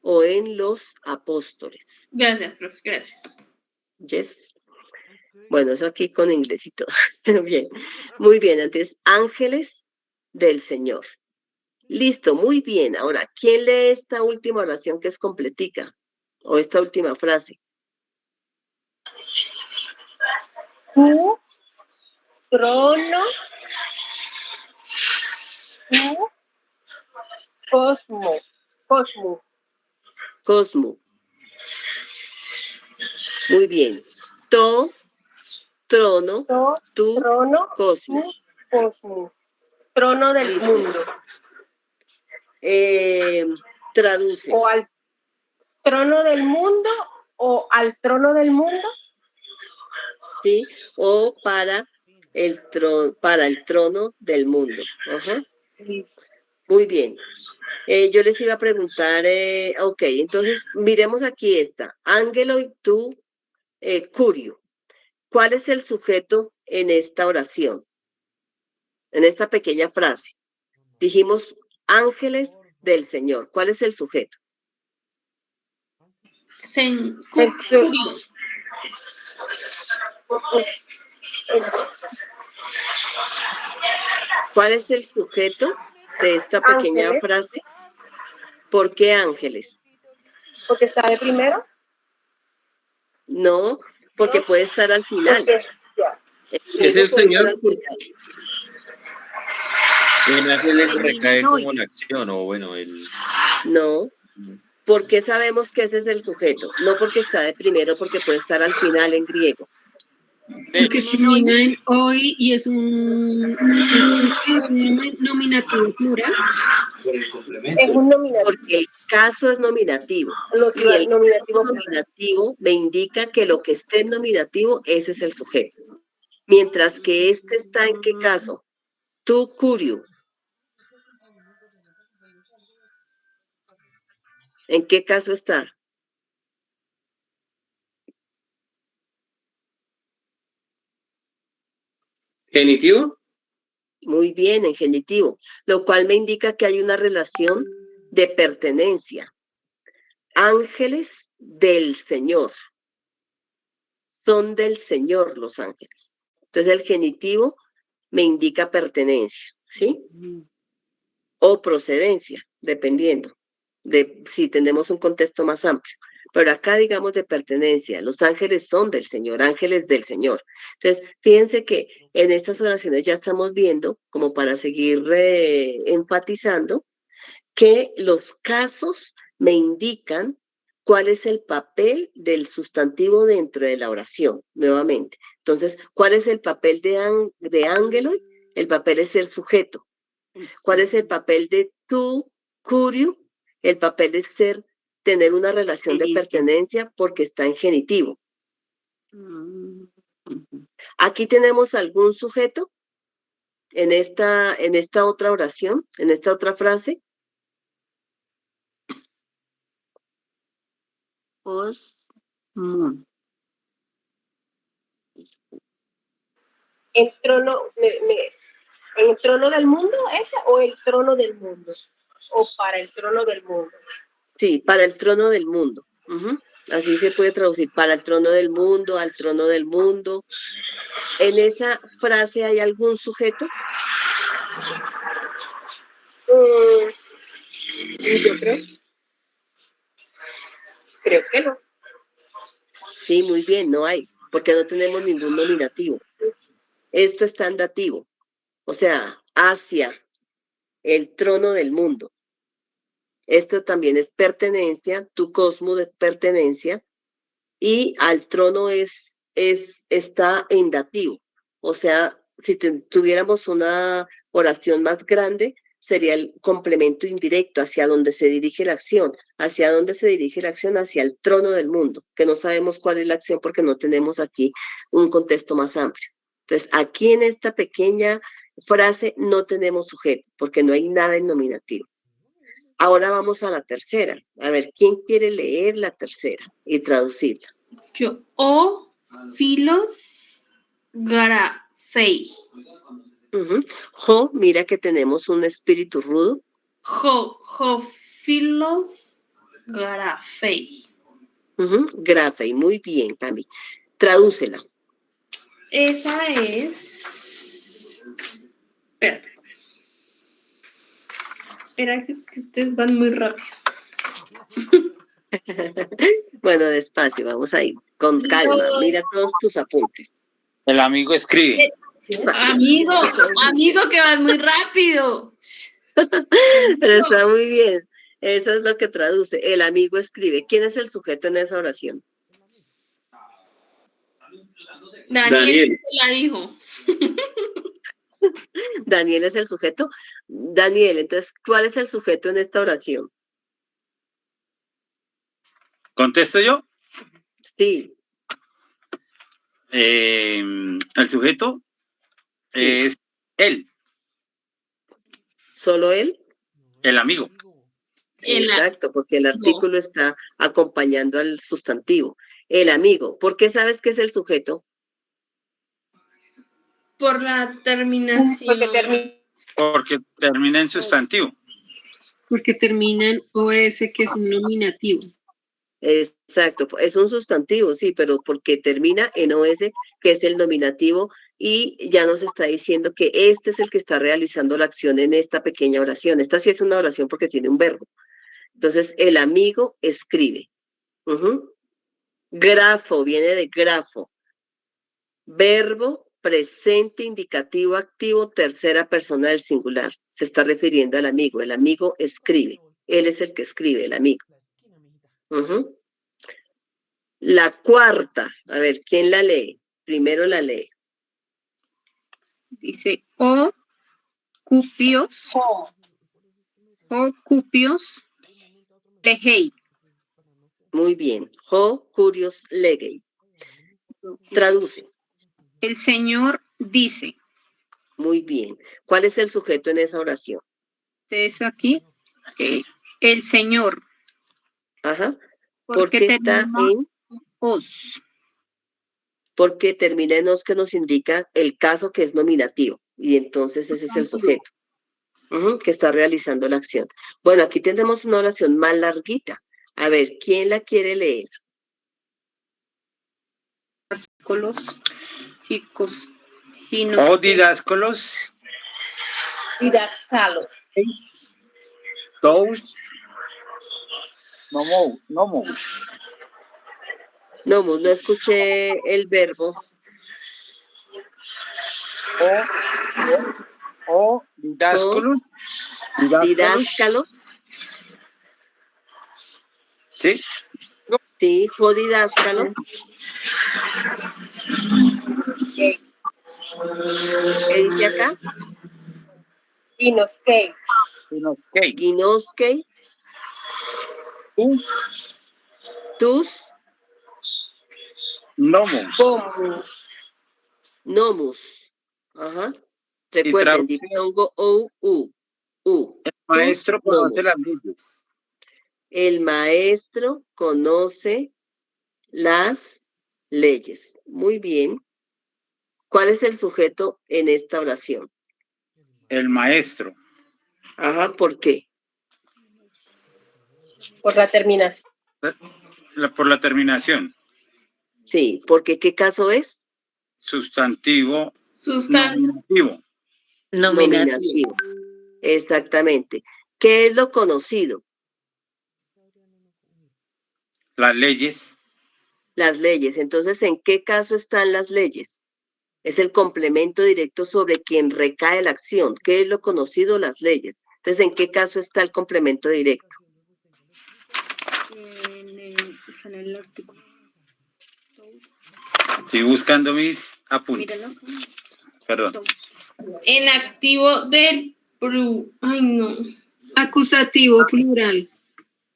o en los apóstoles. Gracias, profe, gracias. Yes. Bueno, eso aquí con inglés y todo. Bien, muy bien. Entonces, ángeles del Señor. Listo, muy bien. Ahora, ¿quién lee esta última oración que es completica? O esta última frase. Tu trono, tu Cosmo. Muy bien. Trono, tu, cosmo. Trono del Listo. mundo. Traduce. O al trono del mundo o al trono del mundo. Sí, o para para el trono del mundo. Ajá. Muy bien. Yo les iba a preguntar, ok, entonces miremos aquí esta. Ángelo y tú, Curio. ¿Cuál es el sujeto en esta oración? En esta pequeña frase. Dijimos ángeles del Señor. ¿Cuál es el sujeto? Curio. ¿Cuál es el sujeto de esta pequeña Ángeles. frase? ¿Por qué ángeles? Porque está de primero. No, porque puede estar al final. Es el Señor. En ángeles recae como la acción, o bueno, el... No. ¿Por qué sabemos que ese es el sujeto? No porque está de primero, porque puede estar al final en griego. Porque termina en hoy y es un nominativo plural. Es un nominativo. Porque el caso es nominativo. Y el nominativo me indica que lo que esté en nominativo, ese es el sujeto. Mientras que este está en qué caso? Tú, Curio. ¿En qué caso está? ¿Genitivo? Muy bien, en genitivo, lo cual me indica que hay una relación de pertenencia. Ángeles del Señor. Son del Señor los ángeles. Entonces el genitivo me indica pertenencia, ¿sí? O procedencia, dependiendo de si tenemos un contexto más amplio. Pero acá digamos de pertenencia, los ángeles son del Señor, ángeles del Señor. Entonces, fíjense que en estas oraciones ya estamos viendo, como para seguir enfatizando, que los casos me indican cuál es el papel del sustantivo dentro de la oración, nuevamente. Entonces, ¿cuál es el papel de ángelo? El papel es ser sujeto. ¿Cuál es el papel de tú, Curio? El papel es tener una relación de pertenencia porque está en genitivo. Aquí tenemos algún sujeto en esta otra oración, en esta otra frase. ¿El trono, el trono del mundo ese o el trono del mundo? ¿O para el trono del mundo? Sí, para el trono del mundo. Así se puede traducir, para el trono del mundo, al trono del mundo. ¿En esa frase hay algún sujeto? Yo creo que no. Sí, muy bien, no hay, porque no tenemos ningún nominativo. Esto está en dativo, o sea, hacia el trono del mundo. Esto también es pertenencia, tu cosmo de pertenencia, y al trono está en dativo. O sea, si tuviéramos una oración más grande, sería el complemento indirecto hacia donde se dirige la acción. ¿Hacia dónde se dirige la acción? Hacia el trono del mundo, que no sabemos cuál es la acción porque no tenemos aquí un contexto más amplio. Entonces, aquí en esta pequeña frase no tenemos sujeto, porque no hay nada en nominativo. Ahora vamos a la tercera. A ver, ¿quién quiere leer la tercera y traducirla? Yo, o filos grafei. Jo, mira que tenemos un espíritu rudo. Jo filos grafei. Grafei, muy bien, Cami. Tradúcela. Esa es... Espera, que ustedes van muy rápido. Bueno, despacio, vamos a ir con calma. Mira todos tus apuntes. El amigo escribe. Amigo, que vas muy rápido. Pero está muy bien. Eso es lo que traduce. El amigo escribe. ¿Quién es el sujeto en esa oración? Daniel. La dijo. Daniel es el sujeto. Daniel, entonces, ¿cuál es el sujeto en esta oración? ¿Contesto yo? Sí. El sujeto es él. ¿Solo él? El amigo. Exacto, porque el artículo está acompañando al sustantivo. El amigo. ¿Por qué sabes que es el sujeto? Por la terminación. Porque termina en sustantivo. Porque termina en OS, que es un nominativo. Exacto, es un sustantivo, sí, pero porque termina en OS, que es el nominativo, y ya nos está diciendo que este es el que está realizando la acción en esta pequeña oración. Esta sí es una oración porque tiene un verbo. Entonces, el amigo escribe. Grafo, viene de grafo. Verbo, presente, indicativo, activo, tercera persona del singular. Se está refiriendo al amigo. El amigo escribe. Él es el que escribe, el amigo. La cuarta, a ver, ¿quién la lee? Primero la lee. Dice, o cupios, legei. Muy bien. Ho curios legei. Traduce. El Señor dice. Muy bien. ¿Cuál es el sujeto en esa oración? Es aquí. El Señor. Ajá. Porque está en os. Porque termina en os, que nos indica el caso que es nominativo. Y entonces ese es el sujeto que está realizando la acción. Bueno, aquí tendremos una oración más larguita. A ver, ¿quién la quiere leer? O didáscolos. Didascalos. Tous. Nomos. No escuché el verbo. O didáscolos. Didáscalos. Sí. Sí, jodidáscalos. ¿Qué dice acá? Ginosquei. Ginosquei. Tus. Nomus. Ajá. Recuerden, diptongo u. El maestro conoce las leyes. El maestro conoce las leyes. Muy bien. ¿Cuál es el sujeto en esta oración? El maestro. Ajá, ¿por qué? Por la terminación. Por la terminación. Sí, porque ¿qué caso es? Sustantivo. Nominativo. Exactamente. ¿Qué es lo conocido? Las leyes. Las leyes. Entonces, ¿en qué caso están las leyes? Es el complemento directo sobre quien recae la acción. ¿Qué es lo conocido? Las leyes. Entonces, ¿en qué caso está el complemento directo? En el artículo. Estoy buscando mis apuntes. Perdón. En activo del Acusativo plural.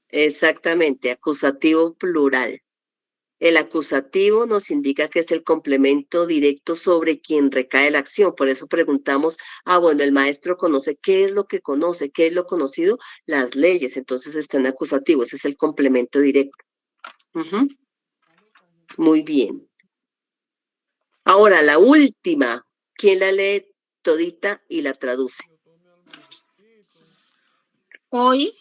Exactamente, acusativo plural. El acusativo nos indica que es el complemento directo sobre quien recae la acción. Por eso preguntamos, bueno, el maestro conoce, ¿qué es lo que conoce? ¿Qué es lo conocido? Las leyes. Entonces está en acusativo, ese es el complemento directo. Muy bien. Ahora, la última, ¿quién la lee todita y la traduce? Hoy,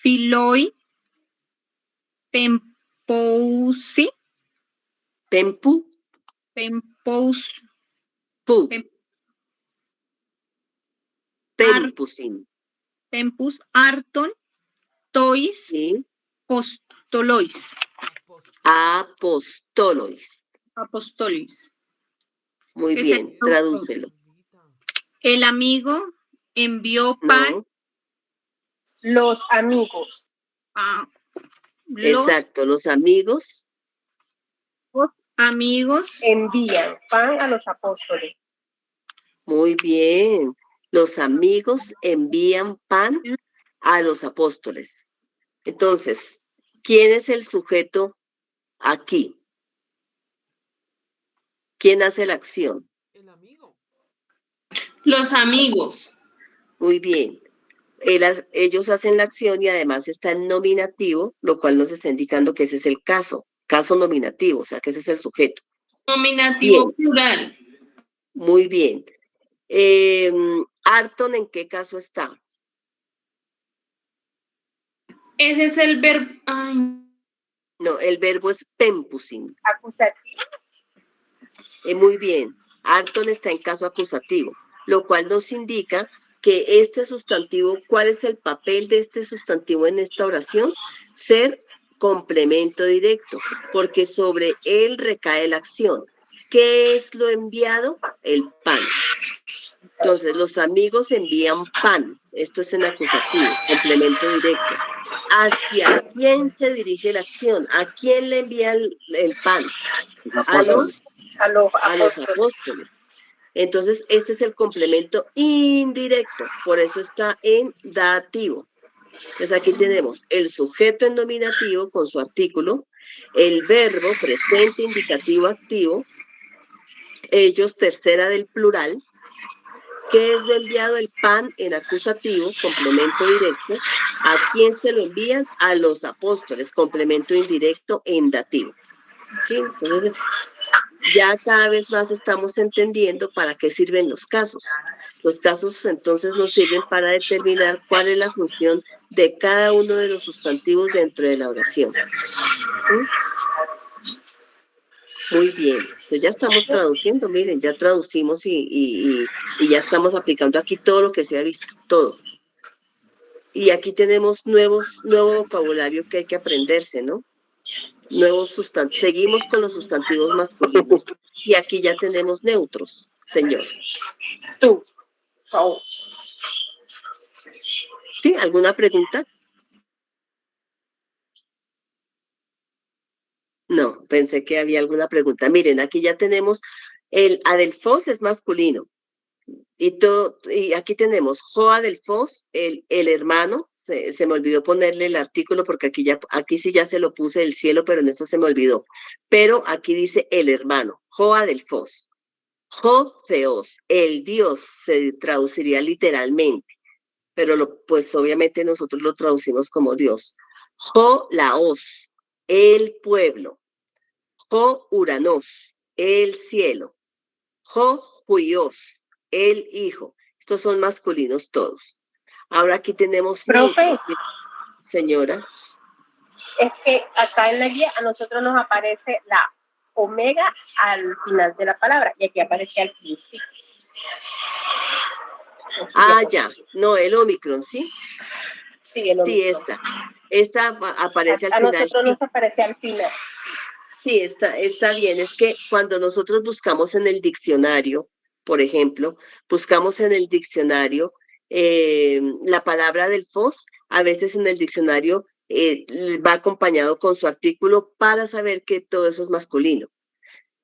filoi, pempousi. Tempu. Pempous. Pu. Tempusin. Tempus arton, tois, sí. Postolois. Apostolois. Muy bien, tradúcelo. El amigo envió pan. Los amigos. Exacto, los amigos. Los amigos envían pan a los apóstoles. Muy bien. Los amigos envían pan a los apóstoles. Entonces, ¿quién es el sujeto aquí? ¿Quién hace la acción? Los amigos. Muy bien. Ellos hacen la acción y además está en nominativo, lo cual nos está indicando que ese es el caso nominativo, o sea que ese es el sujeto. Nominativo Bien. plural. Muy bien. Arton, ¿en qué caso está? Ese es el verbo. No, el verbo es tempusin. Acusativo. Muy bien. Arton está en caso acusativo, lo cual nos indica que este sustantivo, ¿cuál es el papel de este sustantivo en esta oración? Ser complemento directo, porque sobre él recae la acción. ¿Qué es lo enviado? El pan. Entonces, los amigos envían pan. Esto es en acusativo, complemento directo. ¿Hacia quién se dirige la acción? ¿A quién le envía el pan? A los apóstoles. Entonces, este es el complemento indirecto, por eso está en dativo. Entonces, aquí tenemos el sujeto en nominativo con su artículo, el verbo presente, indicativo, activo, ellos, tercera del plural, ¿qué es lo enviado? El pan en acusativo, complemento directo. ¿A quién se lo envían? A los apóstoles, complemento indirecto en dativo. ¿Sí? Entonces, ya cada vez más estamos entendiendo para qué sirven los casos. Los casos entonces nos sirven para determinar cuál es la función de cada uno de los sustantivos dentro de la oración. Muy bien, entonces ya estamos traduciendo, miren, ya traducimos y ya estamos aplicando aquí todo lo que se ha visto, todo. Y aquí tenemos nuevo vocabulario que hay que aprenderse, ¿no? Nuevos sustantivos. Seguimos con los sustantivos masculinos. Y aquí ya tenemos neutros, señor. Tú. Oh. ¿Sí? ¿Alguna pregunta? No, pensé que había alguna pregunta. Miren, aquí ya tenemos el adelfos es masculino. Y aquí tenemos Joadelfos, el hermano. Se me olvidó ponerle el artículo porque aquí sí ya se lo puse del cielo, pero en esto se me olvidó. Pero aquí dice el hermano, Joadelfos. Jotheos, el Dios, se traduciría literalmente, pero pues obviamente nosotros lo traducimos como Dios. Laos, el pueblo. Uranos, el cielo. Huios, el hijo. Estos son masculinos todos. Ahora aquí tenemos neutros. Señora. Es que acá en la guía a nosotros nos aparece la omega al final de la palabra y aquí aparece al principio. Ya. No, el Omicron, ¿sí? Sí, el Omicron. Sí, esta aparece al final. A nosotros nos aparece al final. Sí, está bien. Es que cuando nosotros buscamos en el diccionario, por ejemplo, buscamos en el diccionario la palabra del fos, a veces en el diccionario va acompañado con su artículo para saber que todo eso es masculino.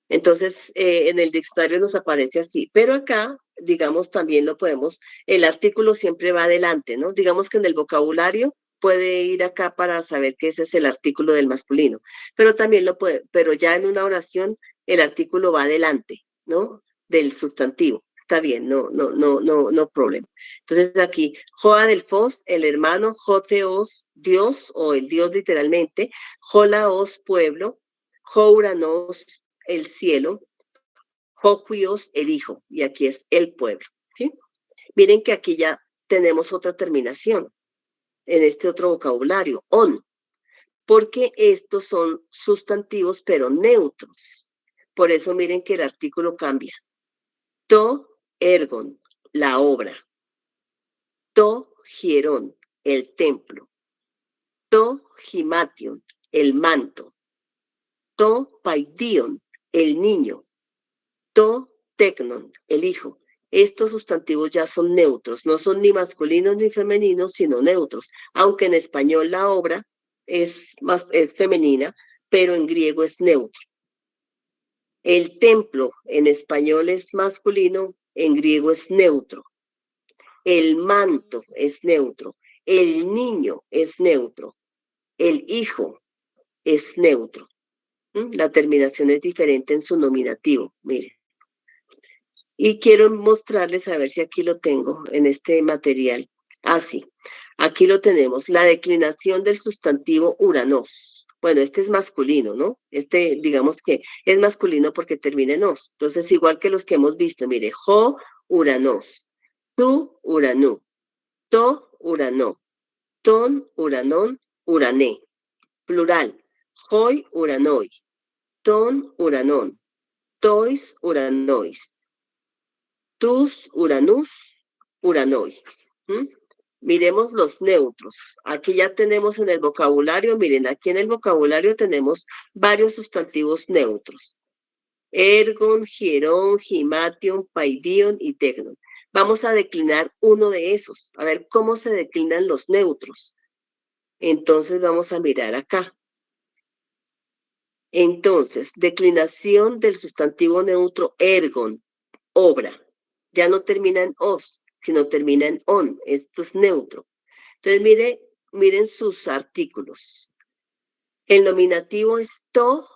Entonces, en el diccionario nos aparece así, pero acá, digamos, también lo podemos, el artículo siempre va adelante, ¿no? Digamos que en el vocabulario puede ir acá para saber que ese es el artículo del masculino, pero también lo puede, pero ya en una oración el artículo va adelante, ¿no? Del sustantivo. Está bien, no problema. Entonces aquí, Joadelfos, el hermano, Jotheos, Dios, o el Dios literalmente, Jolaos, pueblo, Jouranos, el cielo, Johuios, el hijo, y aquí es el pueblo, ¿sí? Miren que aquí ya tenemos otra terminación en este otro vocabulario, on, porque estos son sustantivos pero neutros. Por eso miren que el artículo cambia. To, ergon, la obra. To, hierón, el templo. To, gimation, el manto. To, paidion, el niño. To, tecnon, el hijo. Estos sustantivos ya son neutros, no son ni masculinos ni femeninos, sino neutros, aunque en español la obra es femenina, pero en griego es neutro. El templo en español es masculino, en griego es neutro. El manto es neutro. El niño es neutro. El hijo es neutro. La terminación es diferente en su nominativo, miren. Y quiero mostrarles, a ver si aquí lo tengo en este material. Así, aquí lo tenemos, la declinación del sustantivo uranos. Bueno, este es masculino, ¿no? Este, digamos que es masculino porque termina en os. Entonces, igual que los que hemos visto, mire, jo, uranos, tu, uranú, to, uranó, ton, uranón, urané. Plural, hoi, uranoi, ton, uranón, tois, uranois, tus, uranus, uranoi. ¿Mm? Miremos los neutros. Aquí ya tenemos en el vocabulario, miren, aquí en el vocabulario tenemos varios sustantivos neutros. Ergon, hierón, himation, paidion y tecnon. Vamos a declinar uno de esos, a ver cómo se declinan los neutros. Entonces vamos a mirar acá. Entonces, declinación del sustantivo neutro ergon, obra. Ya no termina en os, sino termina en on. Esto es neutro. Entonces, miren sus artículos. El nominativo es to,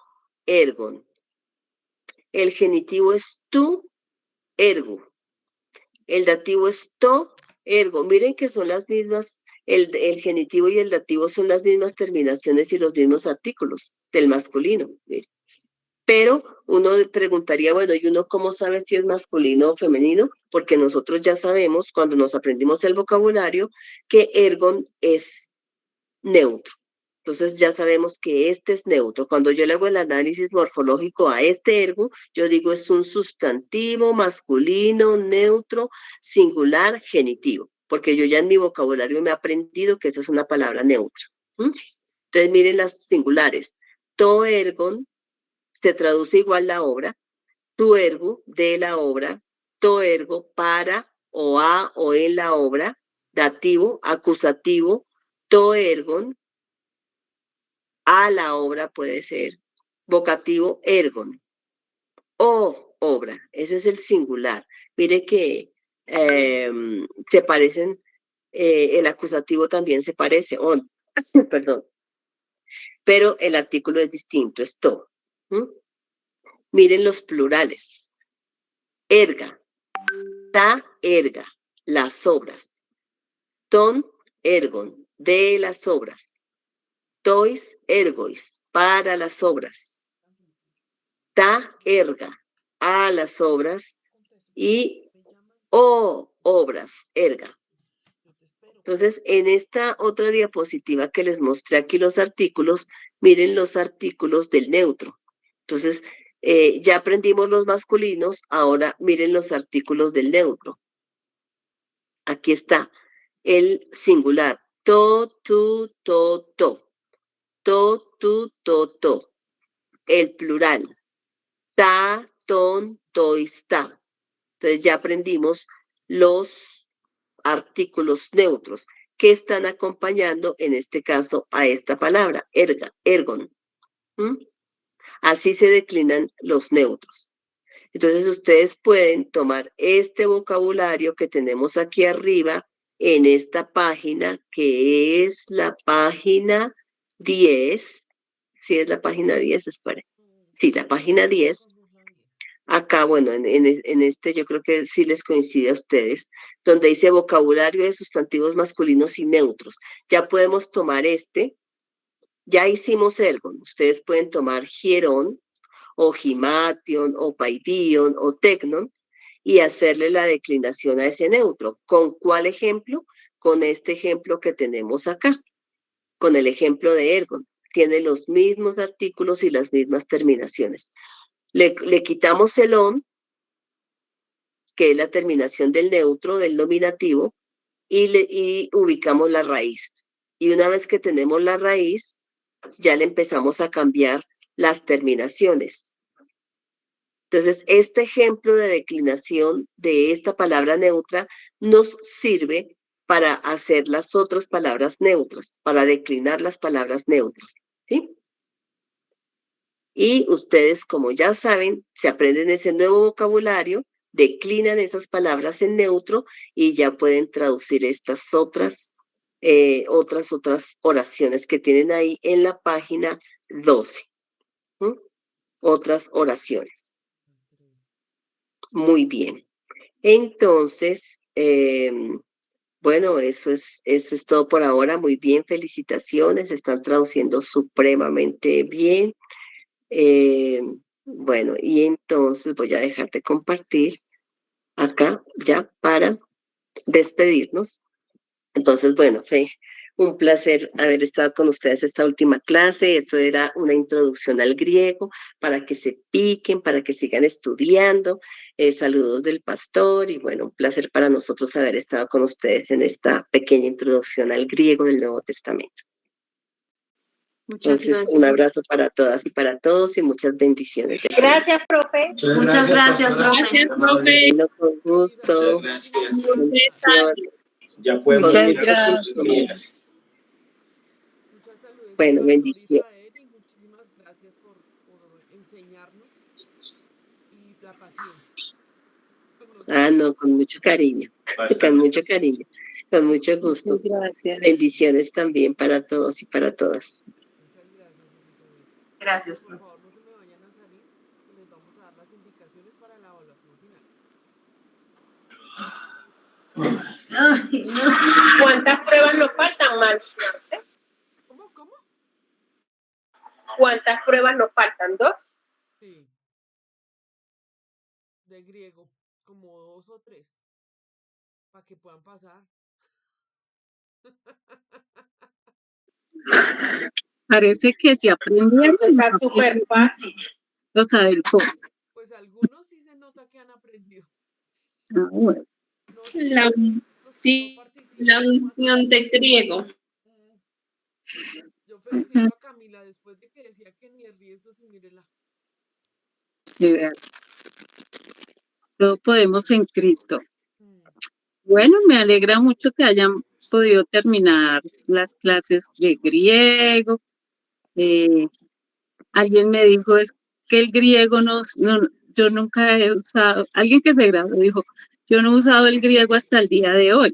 ergon. El genitivo es tu, ergo. El dativo es to, ergo. Miren que son las mismas, el genitivo y el dativo son las mismas terminaciones y los mismos artículos del masculino. Miren. Pero uno preguntaría, bueno, ¿y uno cómo sabe si es masculino o femenino? Porque nosotros ya sabemos, cuando nos aprendimos el vocabulario, que ergon es neutro. Entonces ya sabemos que este es neutro. Cuando yo le hago el análisis morfológico a este ergo, yo digo es un sustantivo masculino, neutro, singular, genitivo. Porque yo ya en mi vocabulario me he aprendido que esa es una palabra neutra. Entonces miren las singulares. To ergon se traduce igual la obra. Tu ergo de la obra. To ergo para o a o en la obra. Dativo, acusativo. To ergon a la obra puede ser, vocativo ergon, o obra, ese es el singular. Mire que se parecen, el acusativo también se parece, on, perdón, pero el artículo es distinto, es to. Miren los plurales, erga, ta, erga, las obras, ton, ergon, de las obras, tois, ergois, para las obras. Ta, erga, a las obras. Y o, obras, erga. Entonces, en esta otra diapositiva que les mostré aquí los artículos, miren los artículos del neutro. Entonces, ya aprendimos los masculinos, ahora miren los artículos del neutro. Aquí está el singular. To, tu, to, to. To, tu, to, to. El plural. Ta, ton, tois, ta. Entonces ya aprendimos los artículos neutros que están acompañando, en este caso, a esta palabra, erga, ergon. Así se declinan los neutros. Entonces ustedes pueden tomar este vocabulario que tenemos aquí arriba en esta página, que es la página 10, si es la página 10, espere. Sí, la página 10. Acá, bueno, en este yo creo que sí les coincide a ustedes, donde dice vocabulario de sustantivos masculinos y neutros. Ya podemos tomar este. Ya hicimos ergon. Ustedes pueden tomar hierón, o himation, o paidion, o tecnon, y hacerle la declinación a ese neutro. ¿Con cuál ejemplo? Con este ejemplo que tenemos acá, con el ejemplo de ergon. Tiene los mismos artículos y las mismas terminaciones. Le quitamos el on, que es la terminación del neutro, del nominativo, y ubicamos la raíz. Y una vez que tenemos la raíz, ya le empezamos a cambiar las terminaciones. Entonces, este ejemplo de declinación de esta palabra neutra nos sirve para hacer las otras palabras neutras, para declinar las palabras neutras, ¿sí? Y ustedes, como ya saben, se aprenden ese nuevo vocabulario, declinan esas palabras en neutro y ya pueden traducir estas otras oraciones que tienen ahí en la página 12. Otras oraciones. Muy bien. Entonces, bueno, eso es todo por ahora. Muy bien, felicitaciones. Están traduciendo supremamente bien. Bueno, y entonces voy a dejar de compartir acá ya para despedirnos. Entonces, bueno, fue un placer haber estado con ustedes esta última clase. Esto era una introducción al griego para que se piquen, para que sigan estudiando. Saludos del pastor y bueno, un placer para nosotros haber estado con ustedes en esta pequeña introducción al griego del Nuevo Testamento. Entonces, un abrazo para todas y para todos y muchas bendiciones. Gracias, profe. Muchas gracias, profe. Gracias, profe. Bueno, con gusto. Ya podemos Muchas ir a las comidas. Bueno, bendiciones. Muchísimas gracias por enseñarnos y la paciencia. Ah, no, con mucho cariño, con mucho cariño, con mucho gusto. Gracias. Bendiciones también para todos y para todas. Gracias, Por profe. favor, no se me vayan a salir, que les vamos a dar las indicaciones para la evaluación final. Ay, no. ¿Cuántas pruebas nos faltan, Marce? ¿Cómo? ¿Cuántas pruebas nos faltan? ¿2? Sí. De griego, como 2 o 3, para que puedan pasar. Parece que se aprendieron. Eso está súper fácil. Los adelfos. Pues algunos sí se nota que han aprendido. Ah, bueno. La unción de griego. Yo felicito a Camila después de que decía que ni el riesgo se mírela. Sí, verdad. Todo podemos en Cristo. Bueno, me alegra mucho que hayan podido terminar las clases de griego. Alguien me dijo, es que el griego yo nunca he usado, alguien que se graduó dijo, yo no he usado el griego hasta el día de hoy.